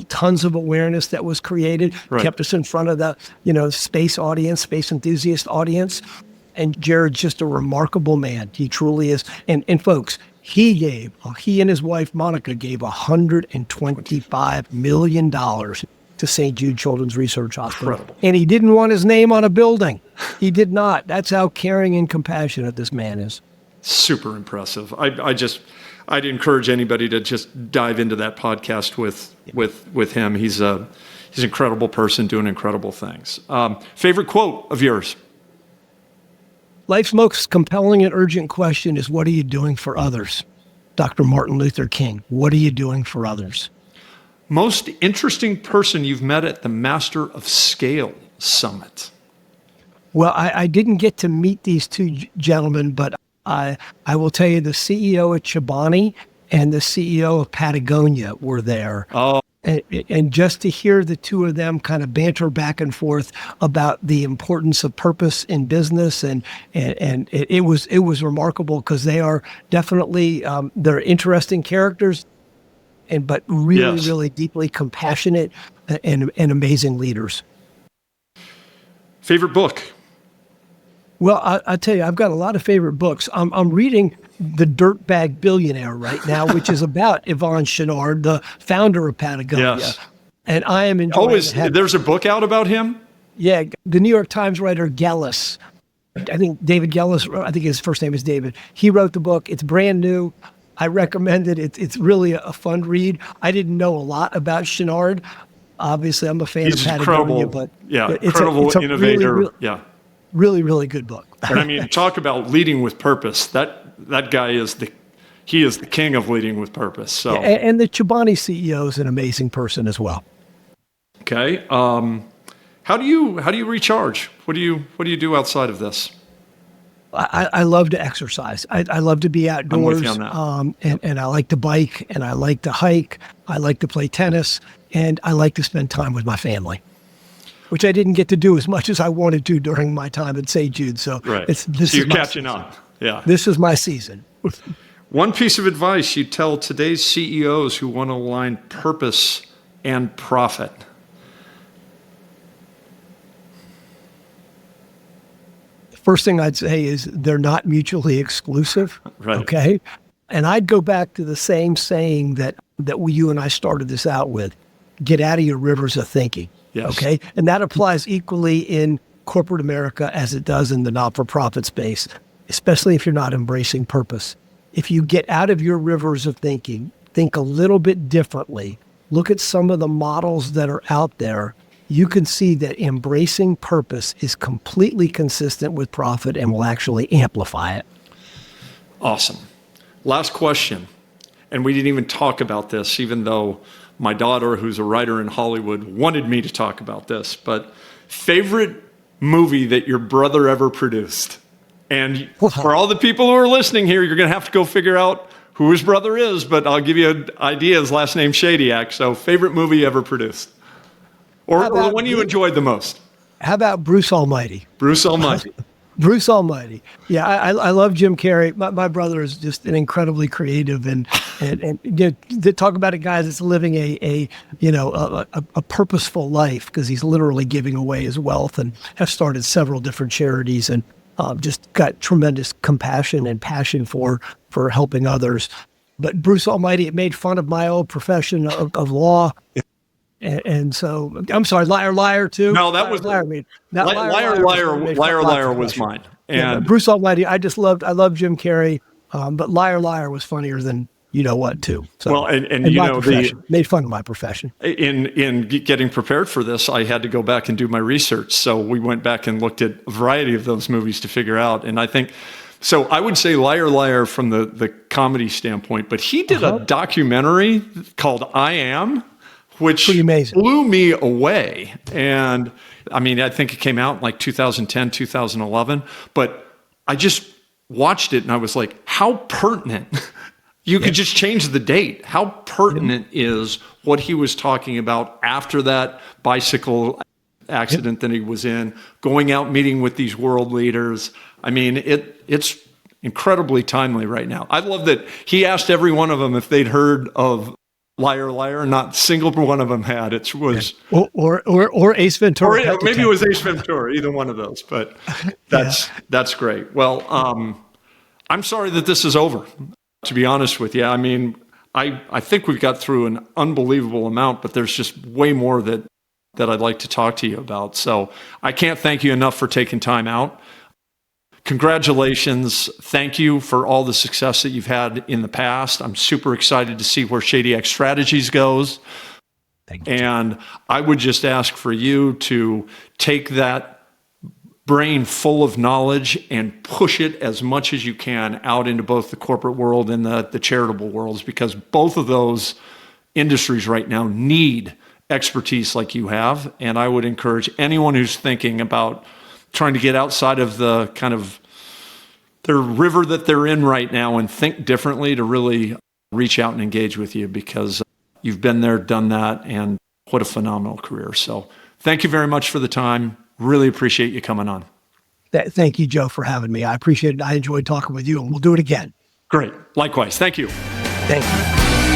tons of awareness that was created, kept us in front of the space audience, space enthusiast audience. And Jared's just a remarkable man. He truly is. And folks, he and his wife Monica gave $125 million to St. Jude Children's Research Hospital. Incredible. And he didn't want his name on a building. He did not. That's how caring and compassionate this man is. Super impressive. I'd encourage anybody to just dive into that podcast with him. He's an incredible person doing incredible things. Favorite quote of yours? Life's most compelling and urgent question is, what are you doing for others? Dr. Martin Luther King. What are you doing for others? Most interesting person you've met at the Master of Scale Summit? Well, I didn't get to meet these two gentlemen, but I will tell you the CEO at Chobani and the CEO of Patagonia were there. Oh. And just to hear the two of them kind of banter back and forth about the importance of purpose in business, and it was remarkable because they are definitely they're interesting characters, but really deeply compassionate and amazing leaders. Favorite book? Well, I tell you, I've got a lot of favorite books. I'm reading The Dirtbag Billionaire right now, which is about Yvon Chouinard, the founder of Patagonia. Yes. And I am enjoying there's a book out about him? Yeah, the New York Times writer Gellis, I think David Gellis, I think his first name is David. He wrote the book. It's brand new. I recommend it. It's really a fun read. I didn't know a lot about Chouinard. Obviously, I'm a fan of Patagonia, but incredible innovator. Really, really good book. And I mean, talk about leading with purpose. That guy is the king of leading with purpose. So, and the Chobani CEO is an amazing person as well. Okay, how do you recharge? What do you do outside of this? I love to exercise. I love to be outdoors. I'm with you on that. And I like to bike, and I like to hike. I like to play tennis, and I like to spend time with my family, which I didn't get to do as much as I wanted to during my time at St. Jude. So you're catching up. Yeah. This is my season. One piece of advice you tell today's CEOs who want to align purpose and profit. First thing I'd say is they're not mutually exclusive. Right. Okay. And I'd go back to the same saying that you and I started this out with: get out of your rivers of thinking. Yes. Okay. And that applies equally in corporate America as it does in the not-for-profit space, especially if you're not embracing purpose. If you get out of your rivers of thinking, think a little bit differently, look at some of the models that are out there, you can see that embracing purpose is completely consistent with profit and will actually amplify it. Awesome. Last question. And we didn't even talk about this, even though my daughter, who's a writer in Hollywood, wanted me to talk about this. But favorite movie that your brother ever produced? And for all the people who are listening here, you're going to have to go figure out who his brother is, but I'll give you an idea. His last name's Shadyac. So favorite movie ever produced? Or the one you enjoyed the most? How about Bruce Almighty? Bruce Almighty. Bruce Almighty. Yeah, I love Jim Carrey. My brother is just an incredibly creative and to talk about a guy that's living a purposeful life, because he's literally giving away his wealth and has started several different charities. And Just got tremendous compassion and passion for helping others. But Bruce Almighty, it made fun of my old profession of law. And so, I'm sorry, liar too. No, that was liar. Liar was mine. And Bruce Almighty, I love Jim Carrey, but liar was funnier than you know what too. So, well, and you know, made fun of my profession. In getting prepared for this, I had to go back and do my research. So we went back and looked at a variety of those movies to figure out. And I think, so I would say Liar from the comedy standpoint, but he did a documentary called I Am, which blew me away. And I mean, I think it came out in like 2010, 2011, but I just watched it and I was like, how pertinent. You could just change the date. How pertinent is what he was talking about after that bicycle accident that he was in, going out meeting with these world leaders. I mean, it's incredibly timely right now. I love that he asked every one of them if they'd heard of Liar, not a single one of them had. It was or Ace Ventura, or maybe it was Ace Ventura, either one of those. But that's great. Well, I'm sorry that this is over. To be honest with you, I mean, I think we've got through an unbelievable amount, but there's just way more that I'd like to talk to you about. So I can't thank you enough for taking time out. Congratulations. Thank you for all the success that you've had in the past. I'm super excited to see where Shadyac Strategies goes. Thank you. And I would just ask for you to take that brain full of knowledge and push it as much as you can out into both the corporate world and the charitable worlds, because both of those industries right now need expertise like you have. And I would encourage anyone who's thinking about trying to get outside of the kind of the river that they're in right now and think differently to really reach out and engage with you, because you've been there, done that, and what a phenomenal career. So thank you very much for the time. Really appreciate you coming on. Thank you, Joe, for having me. I appreciate it. I enjoyed talking with you, and we'll do it again. Great. Likewise. Thank you. Thank you.